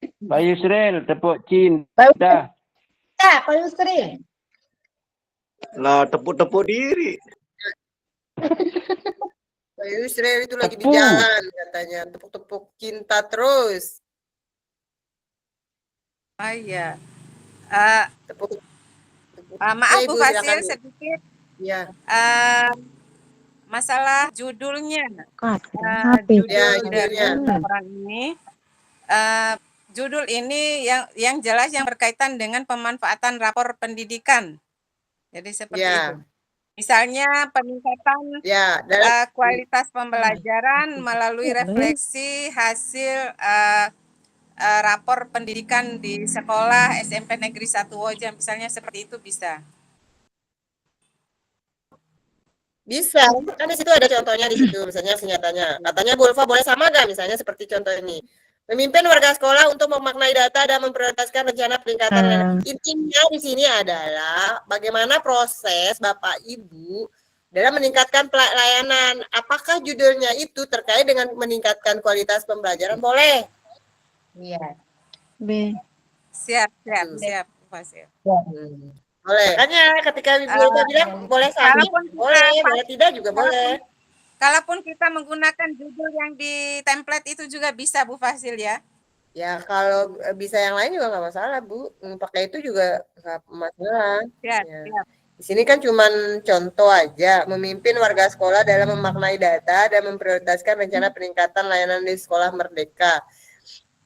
Pak Yusril, tepuk cinta. Pak Yusri. Lah tepuk-tepuk diri. Pak Yusril itu lagi di Tepuk. jalan katanya, tepuk-tepuk cinta terus. Oh iya. Tepuk. Maaf Ya, Bu Ibu, Fasil silakan, Bu. sedikit. Ya. Masalah judulnya. Ya, Judul judulnya. dari laporan ini. Judul ini yang jelas yang berkaitan dengan pemanfaatan rapor pendidikan. Jadi seperti Ya. itu. Misalnya peningkatan Ya, kualitas pembelajaran melalui refleksi hasil rapor pendidikan di sekolah SMP Negeri 1 Wojam, misalnya seperti itu bisa. Bisa, kan di situ ada contohnya di situ, misalnya senyatanya. Katanya Bu Ulfa boleh sama nggak misalnya seperti contoh ini. Memimpin warga sekolah untuk memaknai data dan memprioritaskan rencana peningkatan. Intinya di sini adalah bagaimana proses Bapak Ibu dalam meningkatkan pelayanan. Apakah judulnya itu terkait dengan meningkatkan kualitas pembelajaran? Boleh. Iya. Siap, Bu Fasil. Boleh. Makanya ketika Ibu Ulfa bilang boleh sama, boleh tidak juga boleh. Kalaupun kita menggunakan judul yang di template itu juga bisa Bu Fasil ya. Ya kalau bisa yang lain juga nggak masalah Bu. Pakai itu juga nggak masalah. Siap. Di sini kan cuman contoh aja, memimpin warga sekolah dalam memaknai data dan memprioritaskan rencana peningkatan layanan di sekolah merdeka.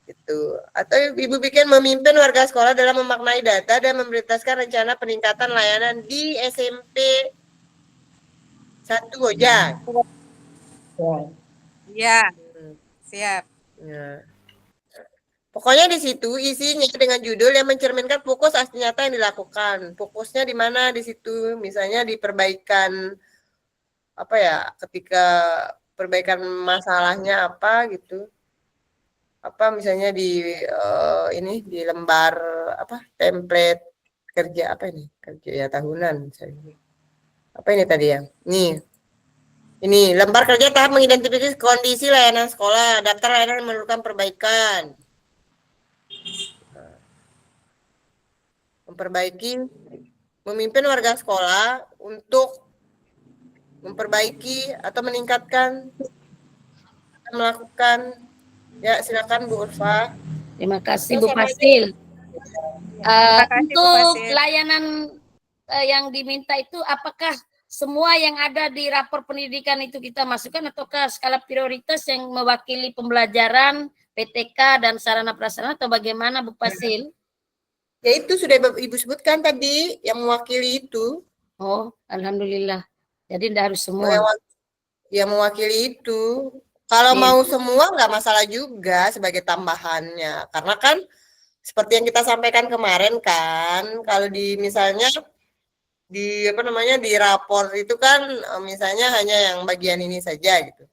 Gitu. Atau Ibu bikin memimpin warga sekolah dalam memaknai data dan memprioritaskan rencana peningkatan layanan di SMP 1 Wojam. Iya. Siap. Ya. Pokoknya di situ isinya dengan judul yang mencerminkan fokus aksi nyata yang dilakukan. Fokusnya di mana di situ? Misalnya di perbaikan apa ya? Ketika perbaikan masalahnya apa gitu. Apa misalnya di ini di lembar apa? Template kerja apa ini? Kerja ya tahunan misalnya. Apa ini tadi ya? Nih. Ini lembar kerja tahap mengidentifikasi kondisi layanan sekolah, daftar layanan yang memerlukan perbaikan. Memperbaiki, memimpin warga sekolah untuk memperbaiki atau meningkatkan, melakukan. Ya, silakan Bu Ulfa. Terima kasih Bu Fasil. Terima kasih, Bu Untuk Fasil. layanan yang diminta itu apakah semua yang ada di rapor pendidikan itu kita masukkan ataukah skala prioritas yang mewakili pembelajaran, PTK dan sarana prasarana atau bagaimana Bu Fasil? Ya itu sudah Ibu sebutkan tadi yang mewakili itu. Oh, alhamdulillah. Jadi tidak harus semua. Yang mewakili itu. Kalau Iya. mau semua nggak masalah juga sebagai tambahannya. Karena kan seperti yang kita sampaikan kemarin kan, kalau di misalnya di di rapor itu kan misalnya hanya yang bagian ini saja gitu.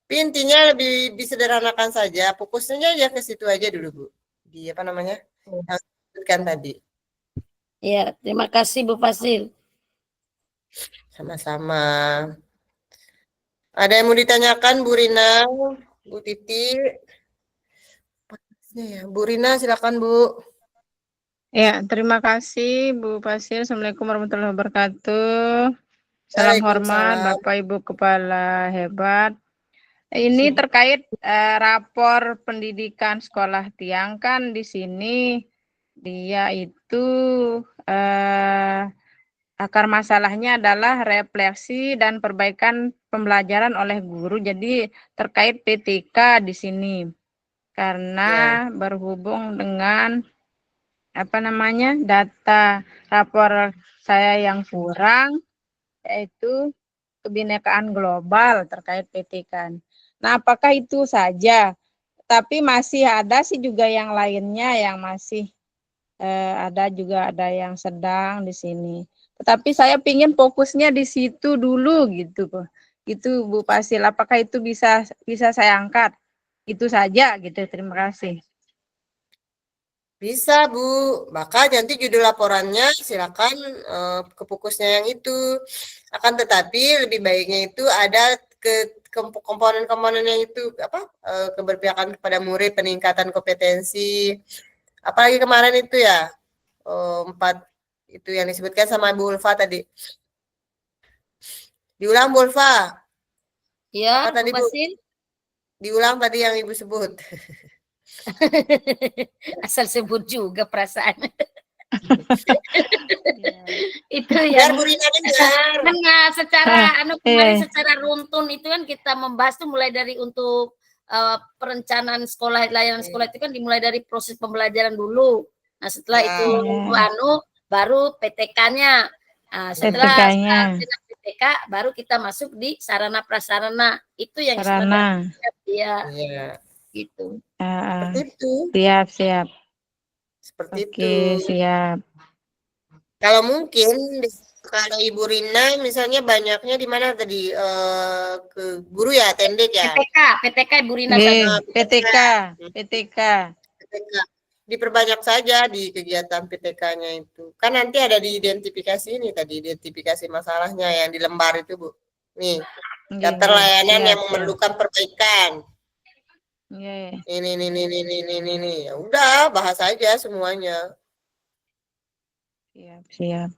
Tapi intinya lebih disederhanakan saja, fokusnya aja ke situ aja dulu Bu. Di yang disebutkan tadi. Ya, terima kasih Bu Fasil. Sama-sama. Ada yang mau ditanyakan Bu Rina, Bu Titi? Ya, Bu Rina silakan Bu. Ya, terima kasih Bu Fasil. Assalamualaikum warahmatullahi wabarakatuh. Salam hormat Bapak Ibu Kepala hebat. Ini terkait rapor pendidikan sekolah Tiang kan di sini dia itu akar masalahnya adalah refleksi dan perbaikan pembelajaran oleh guru. Jadi terkait PTK di sini karena berhubung dengan data rapor saya yang kurang, yaitu kebinekaan global terkait PTK. Nah, apakah itu saja? Tapi masih ada sih juga yang lainnya yang masih ada yang sedang di sini. Tetapi saya ingin fokusnya di situ dulu gitu, Itu Bu Fasil. Apakah itu bisa saya angkat? Itu saja gitu. Terima kasih. Bisa Bu, maka nanti judul laporannya silakan ke fokusnya yang itu. Akan tetapi lebih baiknya itu ada komponen-komponen yang itu keberpihakan kepada murid, peningkatan kompetensi. Apalagi kemarin itu ya 4 itu yang disebutkan sama Bu Ulfa tadi. Diulang Bu Ulfa. Ya, tadi Bu Fasil. Diulang tadi yang Ibu sebut. Asal sebut juga perasaan. Itu Biar yang Bu Rina dengar. secara kemarin secara runtun itu kan kita membahas tuh mulai dari untuk perencanaan sekolah, layanan sekolah itu kan dimulai dari proses pembelajaran dulu. Nah, setelah itu baru PTK-nya. Setelah PTK baru kita masuk di sarana prasarana. Itu yang sarana. Iya. Gitu. Seperti itu. Siap. Seperti itu. Siap. Kalau mungkin kalau Ibu Rina misalnya banyaknya di mana tadi ke guru ya, tendek ya. PTK Ibu Rina PTK. Diperbanyak saja di kegiatan PTK-nya itu. Kan nanti ada di identifikasi ini tadi, identifikasi masalahnya yang di lembar itu Bu. Nih, daftar layanan yang memerlukan perbaikan. Ini. Ya udah, bahas aja semuanya. Siap.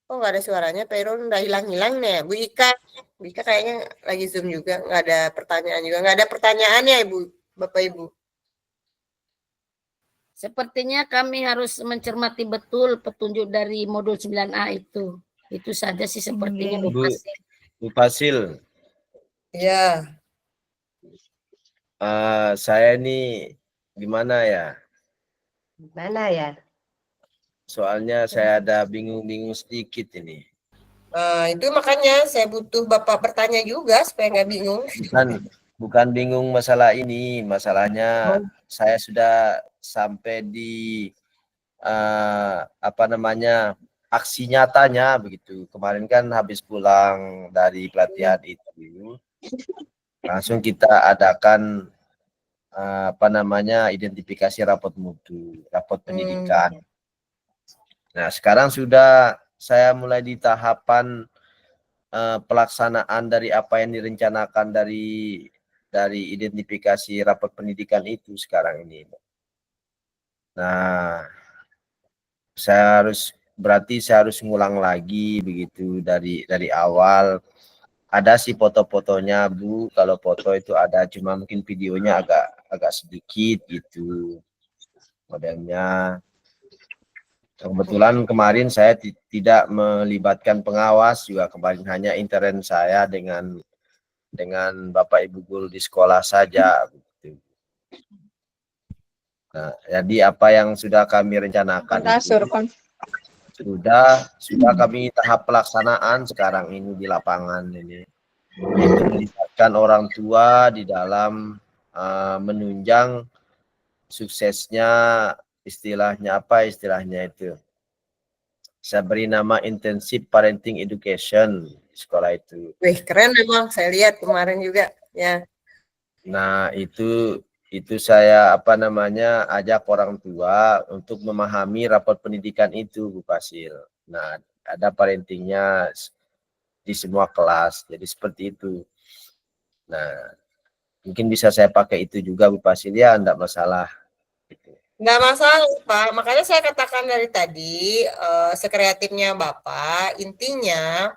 Oh, nggak ada suaranya, Peron udah hilang-hilang nih. Bu Ika kayaknya lagi Zoom juga, nggak ada pertanyaan juga. Nggak ada pertanyaan ya, Ibu, Bapak Ibu? Sepertinya kami harus mencermati betul petunjuk dari modul 9A itu. Itu saja sih sepertinya Bu Fasil. Bu Fasil. Ya. Saya ini gimana ya? Gimana ya? Soalnya saya ada bingung-bingung sedikit ini. Itu makanya saya butuh Bapak bertanya juga supaya nggak bingung. Bukan bingung masalah ini, masalahnya saya sudah sampai di aksi nyatanya begitu. Kemarin kan habis pulang dari pelatihan itu, langsung kita adakan identifikasi rapot mutu, rapot pendidikan. Nah, sekarang sudah saya mulai di tahapan pelaksanaan dari apa yang direncanakan dari identifikasi rapor pendidikan itu sekarang ini. Nah, berarti saya harus ngulang lagi begitu dari awal. Ada sih foto-fotonya Bu, kalau foto itu ada, cuma mungkin videonya agak sedikit gitu modelnya. Kebetulan kemarin saya tidak melibatkan pengawas, juga kemarin hanya intern saya dengan Bapak Ibu guru di sekolah saja. Gitu. Nah, jadi apa yang sudah kami rencanakan itu, sudah kami tahap pelaksanaan sekarang ini di lapangan ini. Itu melibatkan orang tua di dalam menunjang suksesnya istilahnya itu. Saya beri nama Intensive Parenting Education di sekolah itu. Wih, keren memang, saya lihat kemarin juga ya. Nah, itu saya ajak orang tua untuk memahami rapor pendidikan itu, Bu Fasil. Nah, ada parentingnya di semua kelas, jadi seperti itu. Nah, mungkin bisa saya pakai itu juga, Bu Fasil, ya, enggak masalah. Nggak masalah, Pak. Makanya saya katakan dari tadi, sekreatifnya Bapak, intinya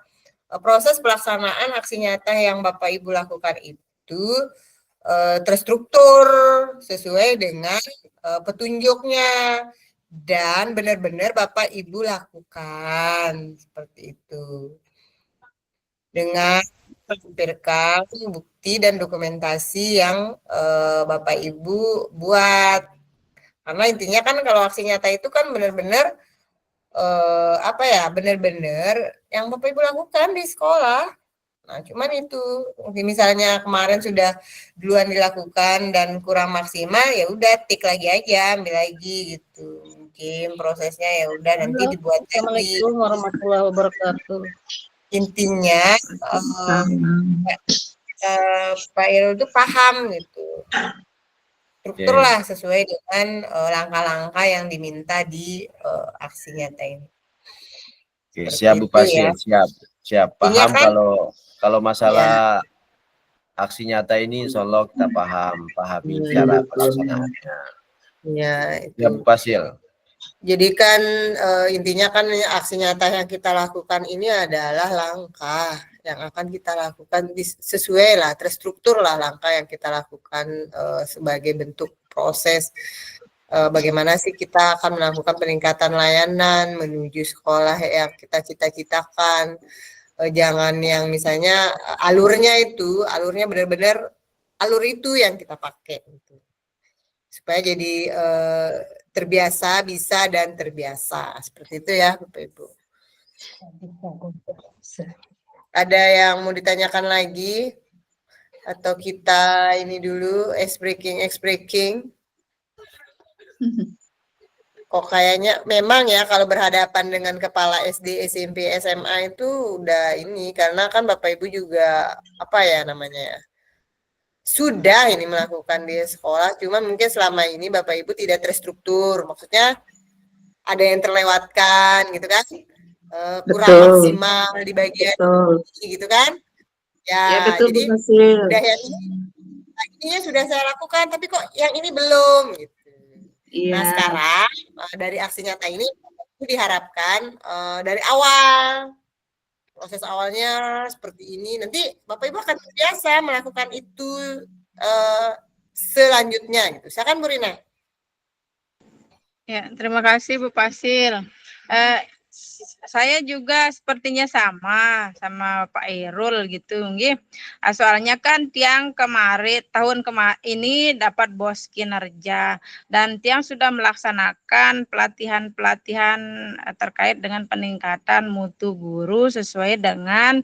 proses pelaksanaan aksi nyata yang Bapak Ibu lakukan itu terstruktur sesuai dengan petunjuknya dan benar-benar Bapak Ibu lakukan seperti itu dengan melampirkan bukti dan dokumentasi yang Bapak Ibu buat, karena intinya kan kalau aksi nyata itu kan benar-benar benar-benar yang Bapak Ibu lakukan di sekolah. Nah, cuman itu mungkin misalnya kemarin sudah duluan dilakukan dan kurang maksimal, ya udah tik lagi aja, ambil lagi gitu. Mungkin prosesnya ya udah nanti dibuat lagi. Assalamualaikum warahmatullahi wabarakatuh. Intinya Pak Irul itu paham gitu. Struktur lah sesuai dengan langkah-langkah yang diminta di aksi nyata ini. Oke, siap Bu Fasil, ya. siap. Paham kan, kalau masalah aksi nyata ini, insya Allah kita pahami cara pelaksanaannya. Ya, itu. Ya Bu Fasil. Jadi kan intinya kan aksi nyata yang kita lakukan ini adalah langkah yang akan kita lakukan sesuai lah, terstruktur lah langkah yang kita lakukan sebagai bentuk proses bagaimana sih kita akan melakukan peningkatan layanan menuju sekolah yang kita cita-citakan. Jangan yang misalnya alurnya benar-benar alur itu yang kita pakai gitu. Supaya jadi terbiasa, bisa dan terbiasa. Seperti itu ya Bapak Ibu. Ada yang mau ditanyakan lagi? Atau kita ini dulu ice breaking? Kok kayaknya memang ya kalau berhadapan dengan kepala SD, SMP, SMA itu udah ini, karena kan Bapak Ibu juga sudah ini melakukan di sekolah, cuma mungkin selama ini Bapak Ibu tidak terstruktur, maksudnya ada yang terlewatkan gitu kan, kurang maksimal di bagian ini gitu kan, ya betul, jadi udah yang ini sudah saya lakukan, tapi kok yang ini belum gitu. Nah sekarang dari aksi nyata ini diharapkan dari awal, proses awalnya seperti ini, nanti Bapak Ibu akan terbiasa melakukan itu selanjutnya gitu. Silakan Bu Rina. Ya, terima kasih Bu Fasil. Saya juga sepertinya sama Pak Irul gitu, nggih. Soalnya kan tiang tahun ini dapat bos kinerja dan tiang sudah melaksanakan pelatihan terkait dengan peningkatan mutu guru sesuai dengan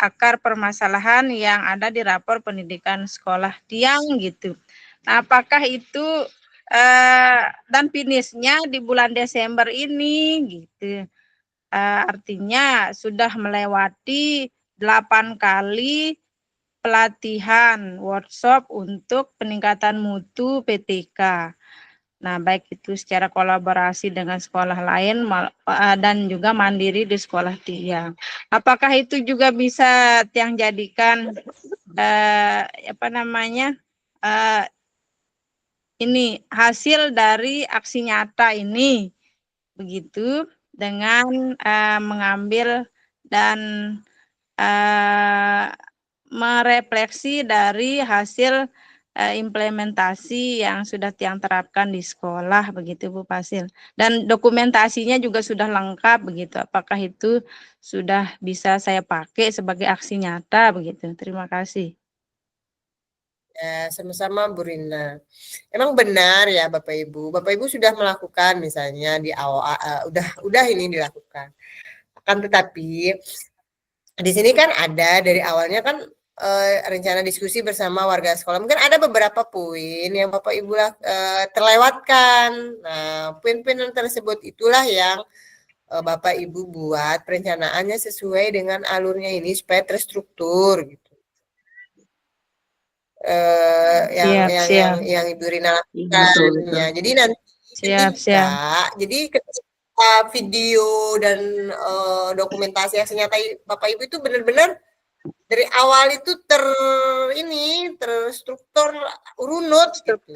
akar permasalahan yang ada di rapor pendidikan sekolah tiang gitu. Nah, apakah itu dan finishnya di bulan Desember ini gitu. Artinya sudah melewati 8 kali pelatihan workshop untuk peningkatan mutu PTK. Nah, baik itu secara kolaborasi dengan sekolah lain dan juga mandiri di sekolah Tiang. Apakah itu juga bisa Tiang jadikan ini hasil dari aksi nyata ini, begitu, dengan mengambil dan merefleksi dari hasil implementasi yang sudah Tiang terapkan di sekolah, begitu Bu Fasil. Dan dokumentasinya juga sudah lengkap, begitu. Apakah itu sudah bisa saya pakai sebagai aksi nyata, begitu. Terima kasih. Ya, sama-sama Bu Rina. Emang benar ya Bapak Ibu. Bapak Ibu sudah melakukan misalnya di awal udah ini dilakukan. Akan tetapi di sini kan ada dari awalnya kan rencana diskusi bersama warga sekolah. Mungkin ada beberapa poin yang Bapak Ibu terlewatkan. Nah, poin-poin tersebut itulah yang Bapak Ibu buat perencanaannya sesuai dengan alurnya ini supaya terstruktur gitu. Yang Ibu Rina lakukan. Ya, jadi nanti jadi ketika video dan dokumentasi yang nyata Bapak Ibu itu benar-benar dari awal itu terstruktur runut gitu.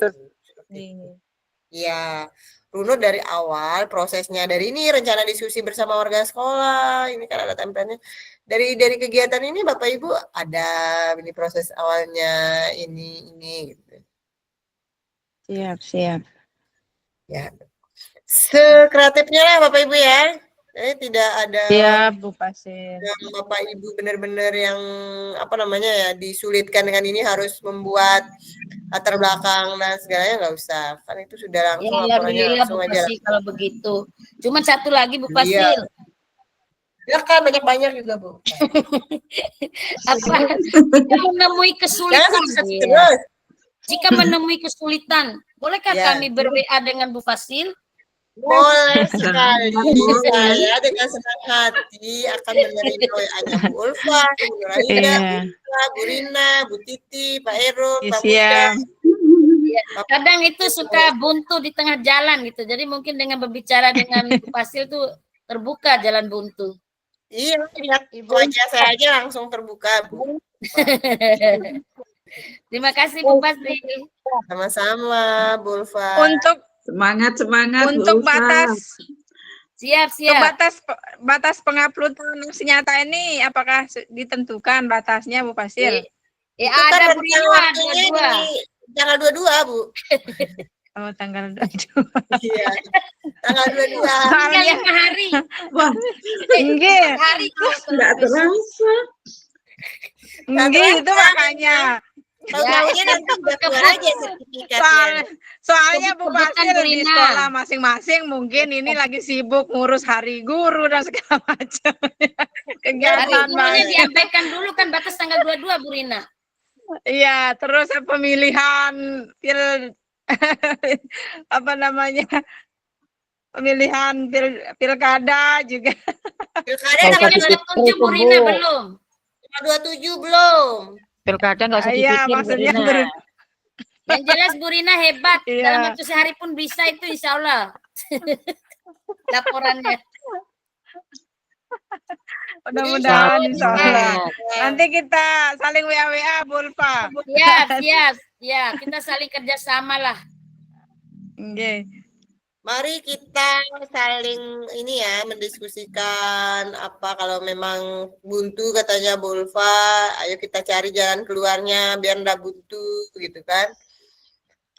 Ya, runut dari awal prosesnya. Dari ini rencana diskusi bersama warga sekolah. Ini kan ada template-nya. Dari kegiatan ini Bapak Ibu ada ini proses awalnya ini gitu. Siap. Ya. Sekreatifnya lah Bapak Ibu ya. Tidak ada Bu Fasil. yang Bapak Ibu benar-benar yang disulitkan dengan ini harus membuat latar belakang dan segalanya, nggak usah. Kan itu sudah langsung laporannya langsung aja. Kalau begitu. Cuma satu lagi Bu Fasil. Ya kan banyak-banyak juga Bu. Jika menemui kesulitan, jika menemui kesulitan, bolehkah kami ber-WA dengan Bu Fasil? Boleh sekali. Saya dengan senang hati akan menerima WA-nya Bu Ulfa, Bu Nuraida, Bu Rina, Bu Titi, Pak Erul, Pak Muda. Kadang itu suka buntu di tengah jalan gitu. Jadi mungkin dengan berbicara dengan Bu Fasil tuh terbuka jalan buntu. Iya, lihat wajah saya aja langsung terbuka, Bu. Terima kasih Bu Fasil. Sama-sama, Bu Ulfa. Untuk Semangat untuk Bu Ulfa. Siap. Batas penguploadan aksi nyata ini apakah ditentukan batasnya Bu Fasil? Ada Bu Rina, tanggal 22, Bu. Oh, tanggal 22. Iya. Tanggal 22. Tinggal 5 hari. Wah, hari nggak terasa. Itu makanya. Tahu-tahunya nanti udah keluar aja sertifikatnya. Soalnya Bu Fasil di sekolah masing-masing mungkin ini lagi sibuk ngurus hari guru dan segala macam. Kegiatan gurunya diabaikan dulu kan batas tanggal 22 Bu Rina. Iya, terus pemilihan pemilihan pilkada juga. Pilkada tanggal 27 Bu Rina belum. Tanggal 27 belum. Pilkada nggak usah Iya, dibikin, maksudnya Bu Rina. Yang jelas Bu Rina hebat. Iya. Dalam waktu sehari pun bisa itu insya Allah. Laporannya. Mudah-mudahan insya Allah. Nanti kita saling WA Bu Ulfa. Siap. Ya, kita saling kerjasama lah. Oke. Mari kita saling mendiskusikan apa kalau memang buntu katanya Bu Ulfa, ayo kita cari jalan keluarnya biar nggak buntu gitu kan.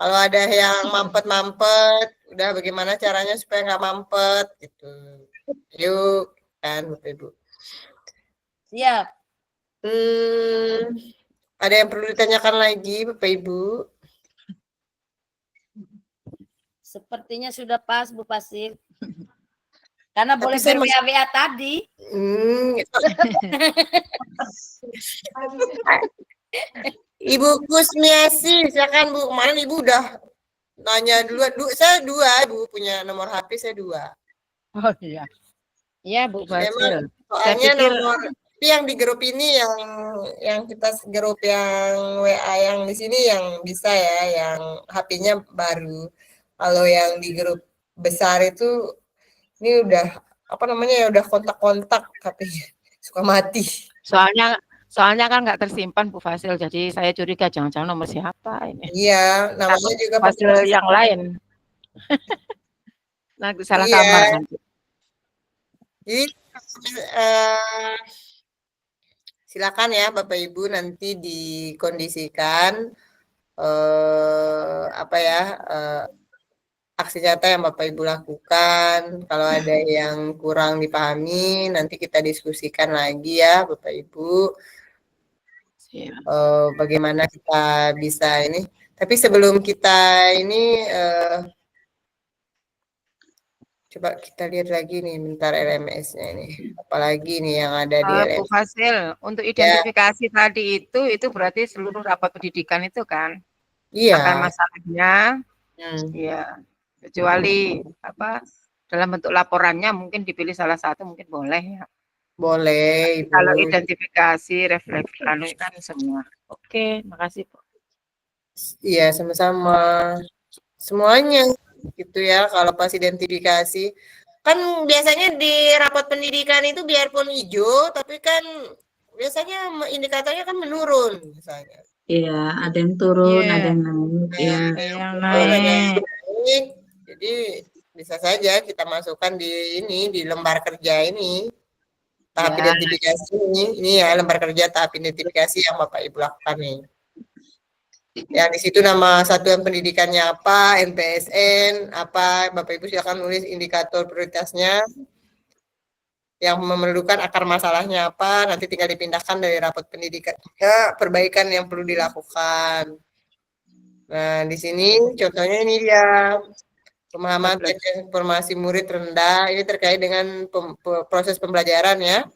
Kalau ada yang mampet-mampet, udah bagaimana caranya supaya nggak mampet gitu. Yuk kan Bapak Ibu. Siap. Ada yang perlu ditanyakan lagi Bapak Ibu? Sepertinya sudah pas Bu Fasil. Karena Tapi boleh saya ber-WA tadi. Ibu Kusmiasi, silakan Bu. Kemarin Ibu udah nanya dulu. Saya 2, Ibu punya nomor HP saya 2. Oh iya. Iya Bu Fasil. Soalnya nomor yang di grup ini yang kita grup yang WA yang di sini yang bisa ya, yang HP-nya baru. Kalau yang di grup besar itu ini udah apa namanya ya, udah kontak-kontak katanya suka mati. Soalnya kan nggak tersimpan Bu Fasil, jadi saya curiga jangan-jangan nomor siapa ini. Iya, namanya juga Fasil yang lain. Nanti salah iya. kamar nanti. Jadi silakan ya Bapak Ibu nanti dikondisikan apa ya aksi nyata yang Bapak Ibu lakukan. Kalau ada yang kurang dipahami, nanti kita diskusikan lagi ya Bapak Ibu. Bagaimana kita bisa ini. Tapi sebelum kita ini, coba kita lihat lagi nih, bentar LMS-nya ini. Apalagi nih yang ada di Bu LMS. Fasil, untuk Ya. identifikasi tadi itu berarti seluruh rapat pendidikan itu kan? Iya. Akar masalahnya, ya, kecuali apa dalam bentuk laporannya mungkin dipilih salah satu mungkin boleh ya. Boleh, Ibu. Kalau identifikasi, refleksi, kan semua. Oke, makasih Bu. Iya, sama-sama. Semuanya gitu ya, kalau pas identifikasi. Kan biasanya di rapat pendidikan itu biarpun hijau, tapi kan biasanya indikatornya kan menurun misalnya. Iya, ada yang turun, ada yang naik. Iya. Yang naik. Jadi bisa saja kita masukkan di ini, di lembar kerja ini. Tahap identifikasi ini ya, lembar kerja tahap identifikasi yang Bapak Ibu lakukan nih. Ya, di situ nama satuan pendidikannya apa, NPSN, apa, Bapak Ibu silakan nulis indikator prioritasnya. Yang memerlukan akar masalahnya apa, nanti tinggal dipindahkan dari rapat pendidikan ke perbaikan yang perlu dilakukan. Nah, di sini contohnya ini dia. Pemahaman teknis informasi murid rendah, ini terkait dengan proses pembelajaran ya.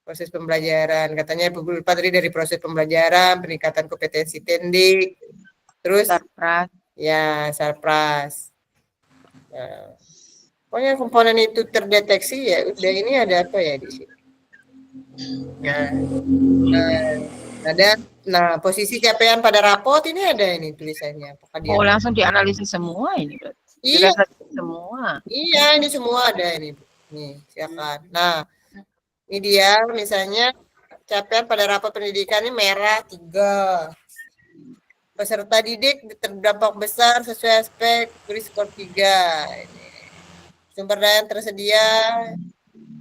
Proses pembelajaran, katanya beberapa tadi dari proses pembelajaran, peningkatan kompetensi tendik, terus Sarpras. Ya, Sarpras. Nah, pokoknya komponen itu terdeteksi ya, udah ini ada apa ya di sini. Nah, posisi capaian pada rapot ini ada ini tulisannya. Apakah dia langsung dianalisis semua ini berarti. Iya. Semua. Iya, ini semua ada ini. Nih, silakan. Nah, ini dia misalnya capaian pada rapot pendidikan ini merah 3. Peserta didik terdampak besar sesuai aspek beri skor 3. Ini. Sumber daya yang tersedia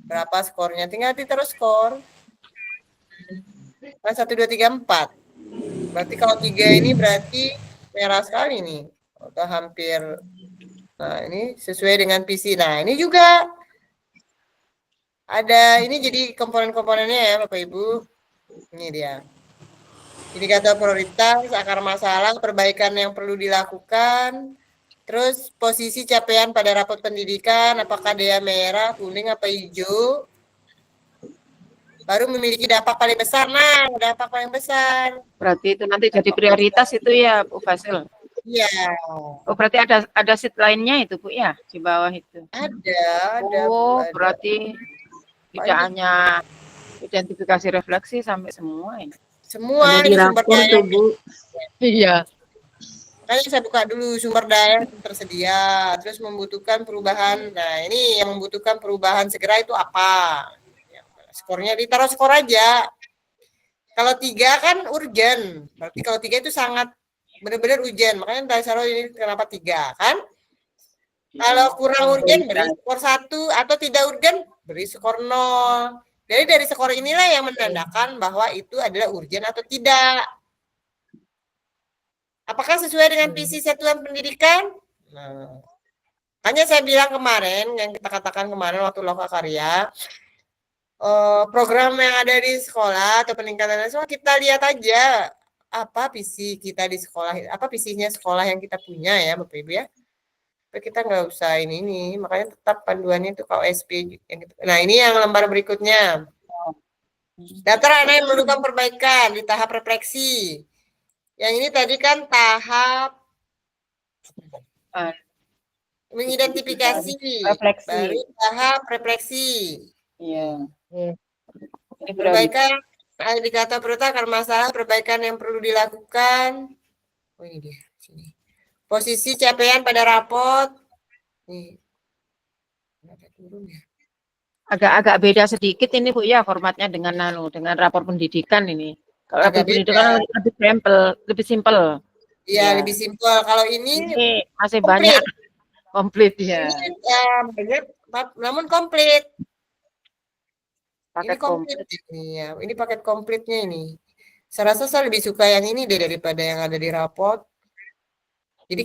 berapa skornya? Tinggal ditaruh skor. 1, 2, 3, 4. Berarti kalau 3 ini berarti merah sekali nih. Atau hampir. Nah, ini sesuai dengan visi. Nah, ini juga ada, ini jadi komponen-komponennya ya Bapak Ibu. Ini dia. Indikator prioritas, akar masalah, perbaikan yang perlu dilakukan. Terus posisi capaian pada rapot pendidikan, apakah dia merah, kuning, apa hijau. Baru memiliki dampak paling besar. Nah, dampak paling besar. Berarti itu nanti jadi prioritas itu ya Bu Fasil? Iya. Oh, berarti ada sheet lainnya itu Bu ya, di bawah itu? Ada. Oh, ada. berarti tidak hanya identifikasi refleksi sampai semua ini. Semua ada di sumber rapor daya. tuh Bu. Iya. Makanya saya buka dulu sumber daya yang tersedia, terus membutuhkan perubahan. Nah, ini yang membutuhkan perubahan segera itu apa? Skornya ditaruh skor aja. Kalau 3 kan urgen, berarti kalau 3 itu sangat benar-benar urgen. Makanya taruh ini kenapa 3 kan? Kalau kurang urgen beri skor 1 atau tidak urgen beri skor 0. Jadi dari skor inilah yang menandakan bahwa itu adalah urgen atau tidak. Apakah sesuai dengan visi satuan pendidikan? Nah, hanya saya bilang kemarin, yang kita katakan kemarin waktu lokakarya, program yang ada di sekolah atau peningkatan nasional, kita lihat aja apa visi kita di sekolah, apa visinya sekolah yang kita punya ya Bapak Ibu ya. Kita nggak usah ini, makanya tetap panduannya itu KOSP. Nah, ini yang lembar berikutnya. Daftar anak yang memerlukan perbaikan di tahap refleksi. Yang ini tadi kan tahap mengidentifikasi, refleksi. Baru tahap refleksi. Iya. Perbaikan indikator prioritas akar masalah, perbaikan yang perlu dilakukan. Oh ini dia, sini. Posisi capaian pada rapot. Nih. Ada turun ya. Agak-agak beda sedikit ini Bu ya formatnya dengan rapor pendidikan ini. Kalau rapor Agak beda. pendidikan lebih simpel. Iya, Ya. lebih simpel. Kalau ini masih komplit. banyak komplit ya. Ini banyak namun komplit. Paket Ini komplit. Iya, ini paket komplitnya ini. Saya rasa saya lebih suka yang ini deh daripada yang ada di rapot. Jadi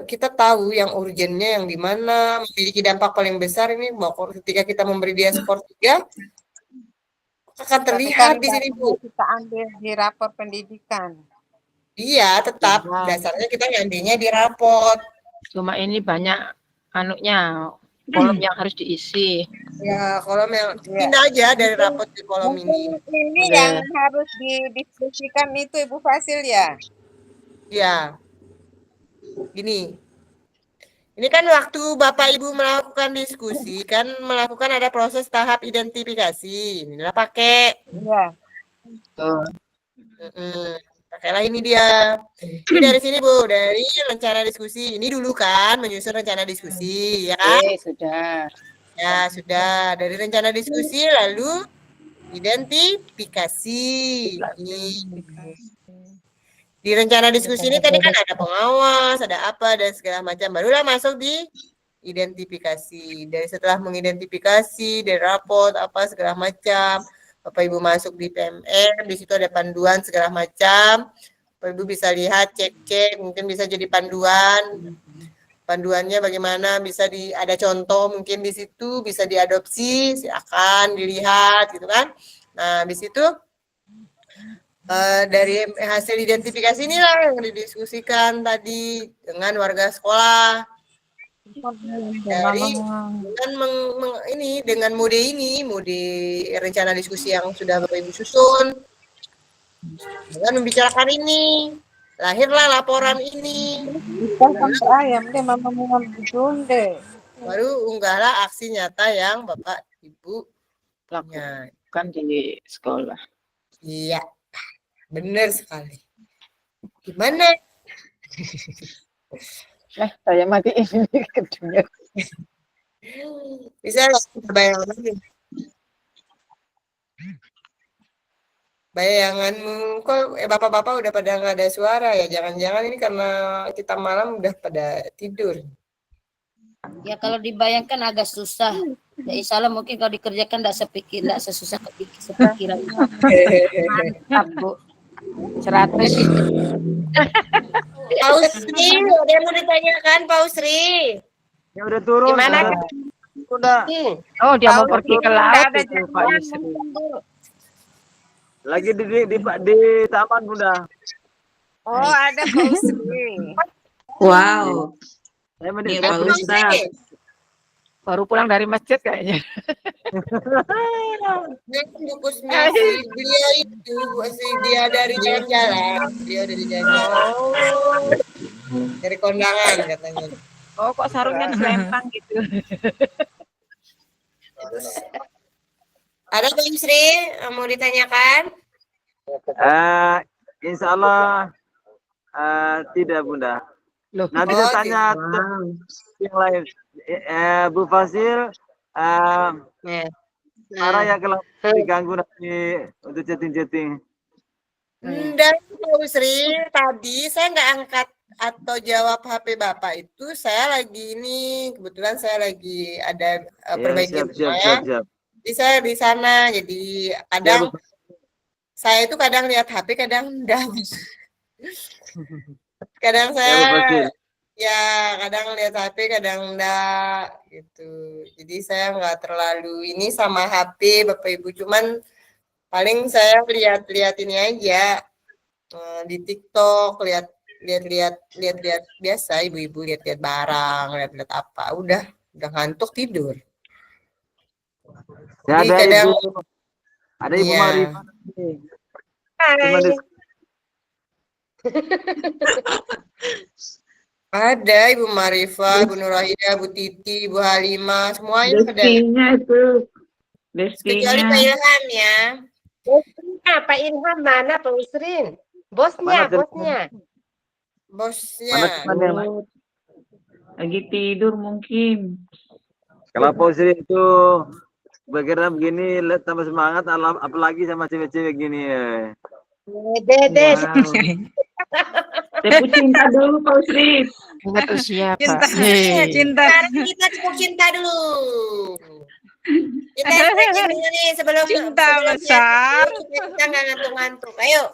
kita tahu yang urgennya yang di mana, memiliki dampak paling besar ini ketika kita memberi dia skor 3 akan terlihat di sini Bu. Kita ambil di rapor pendidikan. Iya, tetap dasarnya kita ngambilnya di rapot. Cuma ini banyak kolom yang harus diisi. Ya, kolom yang pindah aja dari rapot di kolom ini. Ini yang harus didiskusikan itu Ibu Fasil ya. Ya. Gini. Ini kan waktu Bapak Ibu melakukan diskusi kan melakukan ada proses tahap identifikasi. Inilah pakai. Iya. Pakailah ini dia. Ini dari sini Bu, dari rencana diskusi. Ini dulu kan menyusun rencana diskusi, ya kan? Sudah. Ya, sudah. Dari rencana diskusi lalu identifikasi. Di rencana diskusi ini tadi kan ada pengawas, ada apa dan segala macam. Barulah masuk di identifikasi. Dari setelah mengidentifikasi, dari rapot apa segala macam. Bapak Ibu masuk di PMM, di situ ada panduan segala macam. Bapak Ibu bisa lihat, cek, mungkin bisa jadi panduan. Panduannya bagaimana, bisa ada contoh mungkin di situ, bisa diadopsi, silakan dilihat gitu kan. Nah, di situ dari hasil identifikasi inilah yang didiskusikan tadi dengan warga sekolah. Dengan mode rencana diskusi yang sudah Bapak Ibu susun. Dengan membicarakan ini, lahirlah laporan ini. Baru unggahlah aksi nyata yang Bapak Ibu lakukan di sekolah. Iya. Benar sekali. Gimana? Saya matiin ini kedua. Bisa bayangan. Bayanganmu kok bapak-bapak udah pada nggak ada suara ya? Jangan-jangan ini karena kita malam udah pada tidur. Ya kalau dibayangkan agak susah. Ya insya Allah mungkin kalau dikerjakan tidak sesusah kepikiran. Mantap Bu. 100. Pak Usri, ada yang mau ditanyakan Pak Usri? Ya udah turun. Gimana? Udah. Oh dia mau pergi ke laut itu Pak Yusri. Lagi di taman Bunda. Oh ada Pak Usri. Wow. Saya Nih Pak Ustaz. Baru pulang dari masjid kayaknya. Dia dari jalan-jalan. Dia dari jalan-jalan. Dari kondangan katanya. Oh kok sarungnya selempang gitu. Ada Pak Yusri mau ditanyakan? Insya Allah tidak Bunda. Loh, nanti saya tanya yang lain. Bu Fasil, marah ya kalau diganggu nanti untuk chatting-chatting. Dan Pak Usri, tadi saya nggak angkat atau jawab HP Bapak itu, saya lagi ini, kebetulan saya lagi ada perbaikan Siap. Jadi saya di sana, jadi kadang saya itu kadang lihat HP, kadang enggak. Kadang saya kadang lihat HP, kadang enggak gitu. Jadi saya nggak terlalu ini sama HP Bapak Ibu, cuman paling saya lihat ini aja di TikTok, lihat biasa ibu-ibu lihat barang, lihat apa, udah ngantuk tidur. Ya, ada Ibu Marifah. Ada Ibu Marifah, Bu Nurahida, Bu Titi, Bu Halimah, semuanya ada. Kecuali Pak Ilham ya. Pak Ilham mana Pak Usrin? Bosnya. Bosnya. Lagi tidur mungkin. Kalau Pak Usri itu bergerak begini, lihat tambah semangat, apalagi sama cewek-cewek gini ya. Dedes. Tepu cinta dulu Pak Usri. Ingat usia, Pak. Cinta. Cinta. Sekarang kita tepuk cinta dulu. Kita stretching dulu nih sebelum Cinta sebelum besar. supaya kita nggak ngantuk-ngantuk. Ayo.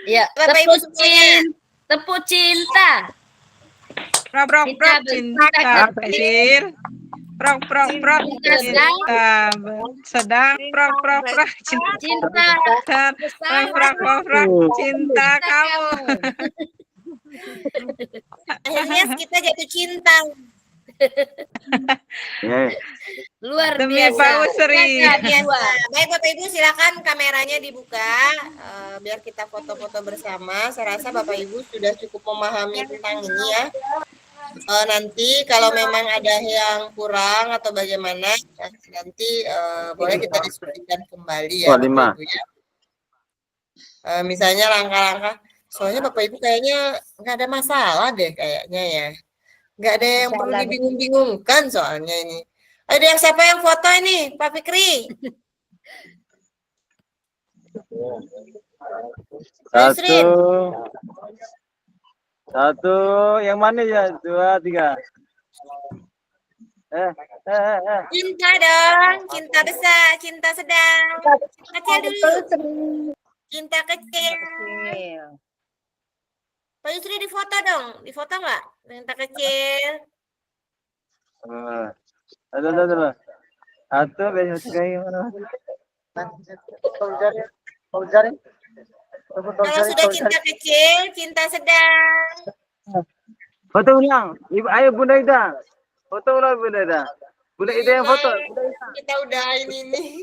Ya, Bapak Ibu semuanya. tepuk cinta. Prok prok prok cinta kecil. Prok prok prok cinta sedang. Prok prok prok cinta besar. Prok prok prok prok cinta kamu. Akhirnya kita jatuh cinta. Luar Demi biasa. Pak Usri. Luar biasa. Baik Bapak Ibu silakan kameranya dibuka biar kita foto-foto bersama. Saya rasa Bapak Ibu sudah cukup memahami tentang ini ya. Nanti kalau memang ada yang kurang atau bagaimana nanti boleh kita diskusikan kembali ya Bapak Ibu ya. Misalnya langkah-langkah. Soalnya Bapak Ibu kayaknya nggak ada masalah deh kayaknya ya. Nggak ada yang perlu dibingung-bingungkan soalnya ini. Ada yang siapa yang foto ini? Pak Fikri. Satu, yang mana ya? 2, 3. Cinta dong, cinta besar, cinta sedang, cinta kecil dulu. Cinta kecil. Pak Yusri difoto dong, difoto nggak? Cinta kecil. Ada. Satu, besok kayak mana? Kalau sudah cinta kecil, cinta sedang. Foto ulang. Ayo Bunda Ida. Foto ulang Bunda Ida. Bunda Ida yang foto. Kita udah ini.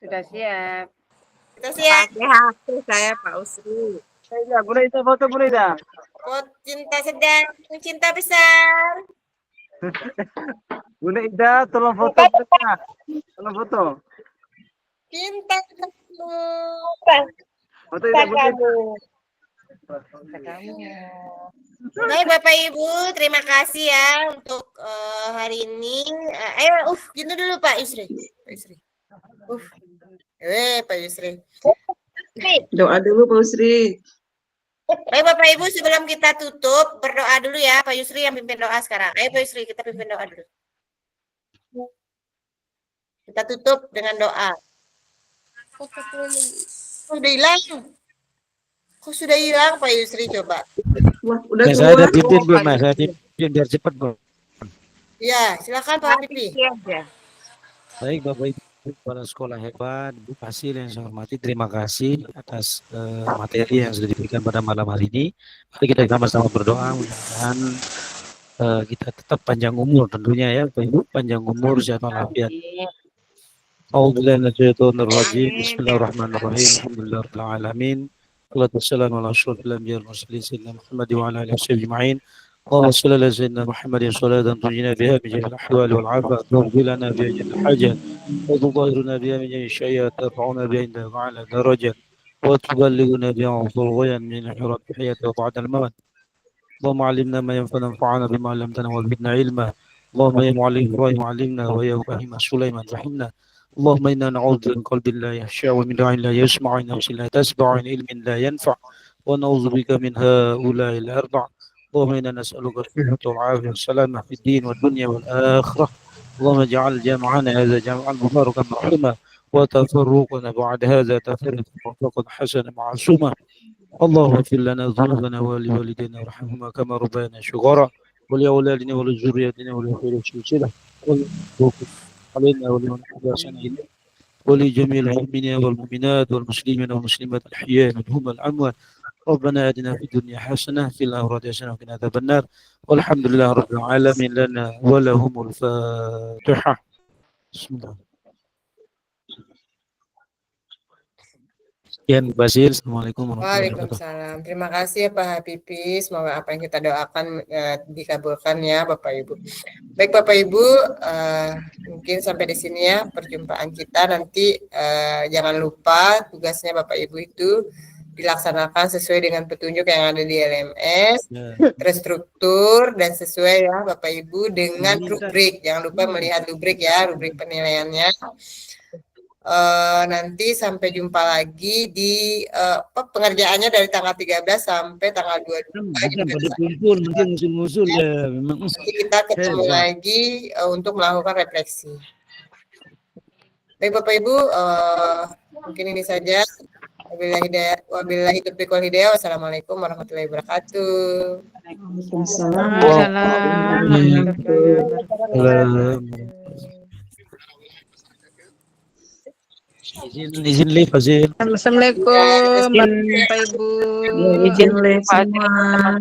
Sudah siap. Kita siap. Pakai HP saya Pak Usri. Bunda Ida foto Bunda Ida. Cinta sedang, cinta besar. Bunda Ida tolong foto. Tolong foto. Cinta kamu. Foto Ida Bunda Ida. Baik Bapak Ibu, terima kasih ya untuk hari ini. Ayo, gitu dulu Pak Yusri. Pak Yusri. Pak Yusri. Doa dulu Pak Usri. Baik Bapak Ibu, sebelum kita tutup, berdoa dulu ya. Pak Yusri yang pimpin doa sekarang. Ayo Pak Yusri, kita pimpin doa dulu. Kita tutup dengan doa. Sudah hilang. Kok sudah hilang Pak Yusri coba? Wah, udah Saya ada pimpin belum Mas? Saya pimpin biar cepat Bro. Ya, silakan Pak Pipi. Baik Bapak Ibu kepala sekolah hebat, Bu Fasil yang saya hormati, terima kasih atas materi yang sudah diberikan pada malam hari ini. Mari kita sama-sama berdoa mudah-mudahan kita tetap panjang umur tentunya ya Bapak Ibu, panjang umur sehat walafiat. Bismillahirrahmanirrahim. Alhamdulillahirabbil alamin. Wassalamu ala asyrofil anbiya'i wal mursalin sayyidina Muhammad wa ala alihi wasallam ajma'in. اللهم صل على سيدنا محمد صلاة تنجينا بها من جميع الأحوال والعافية تغفر لنا بها جميع الحاجات وتطهرنا بها من جميع الشيئات ترفعنا بها عندك أعلى درجات وتبلغنا بها أفضل غاية من الحياة الحياة وبعد الموت. اللهم علمنا ما ينفعنا وانفعنا بما علمتنا وزدنا علما. اللهم يا معلم إبراهيم علمنا ويا فهم سليمان فهمنا. اللهم إنا نعوذ من قلب لا يخشع ومن دعاء لا يسمع ومن نفس لا تسمع ومن علم لا ينفع ونعوذ بك من هؤلاء الأربع. اللهم إنا نسألك الصحة والعافية والسلامة في الدين والدنيا والآخرة. اللهم اجعل جمعنا هذا جمعا مباركا مرحوما وتفرقنا بعد هذا تفرقا حسنا معصوما. اللهم اغفر لنا ذنوبنا ولوالدينا وارحمهما كما ربيانا صغارا ولأولادنا ولذرياتنا ولخير السلسلة علينا ولمن أحسن إلينا ولجميع المؤمنين والمؤمنات والمسلمين والمسلمات الأحياء منهم الأموات. ربنا آتنا في الدنيا حسنة في الآخرة حسنة وقنا عذاب النار والحمد لله رب العالمين لنا ولهم الفاتحة. بسم الله. Sekian Basil. Assalamualaikum warahmatullahi wabarakatuh. Waalaikumsalam. Terima kasih ya Pak Habibi. Semoga apa yang kita doakan dikabulkan ya Bapak Ibu. Baik Bapak Ibu, mungkin sampai di sini ya perjumpaan kita. Nanti jangan lupa tugasnya Bapak Ibu itu dilaksanakan sesuai dengan petunjuk yang ada di LMS, Ya. terstruktur dan sesuai ya Bapak Ibu dengan rubrik. Jangan lupa melihat rubrik ya, rubrik penilaiannya. Nanti sampai jumpa lagi di pengerjaannya dari tanggal 13 sampai tanggal 22. Pada kumpul mungkin musul-musul ya memang. Nanti kita ketemu lagi untuk melakukan refleksi. Baik Bapak Ibu, mungkin ini saja. Wabillahi taufiq wal hidayah. Wassalamualaikum warahmatullahi wabarakatuh. Izin live Fazil. Assalamualaikum Bapak Ibu. Izin live semua.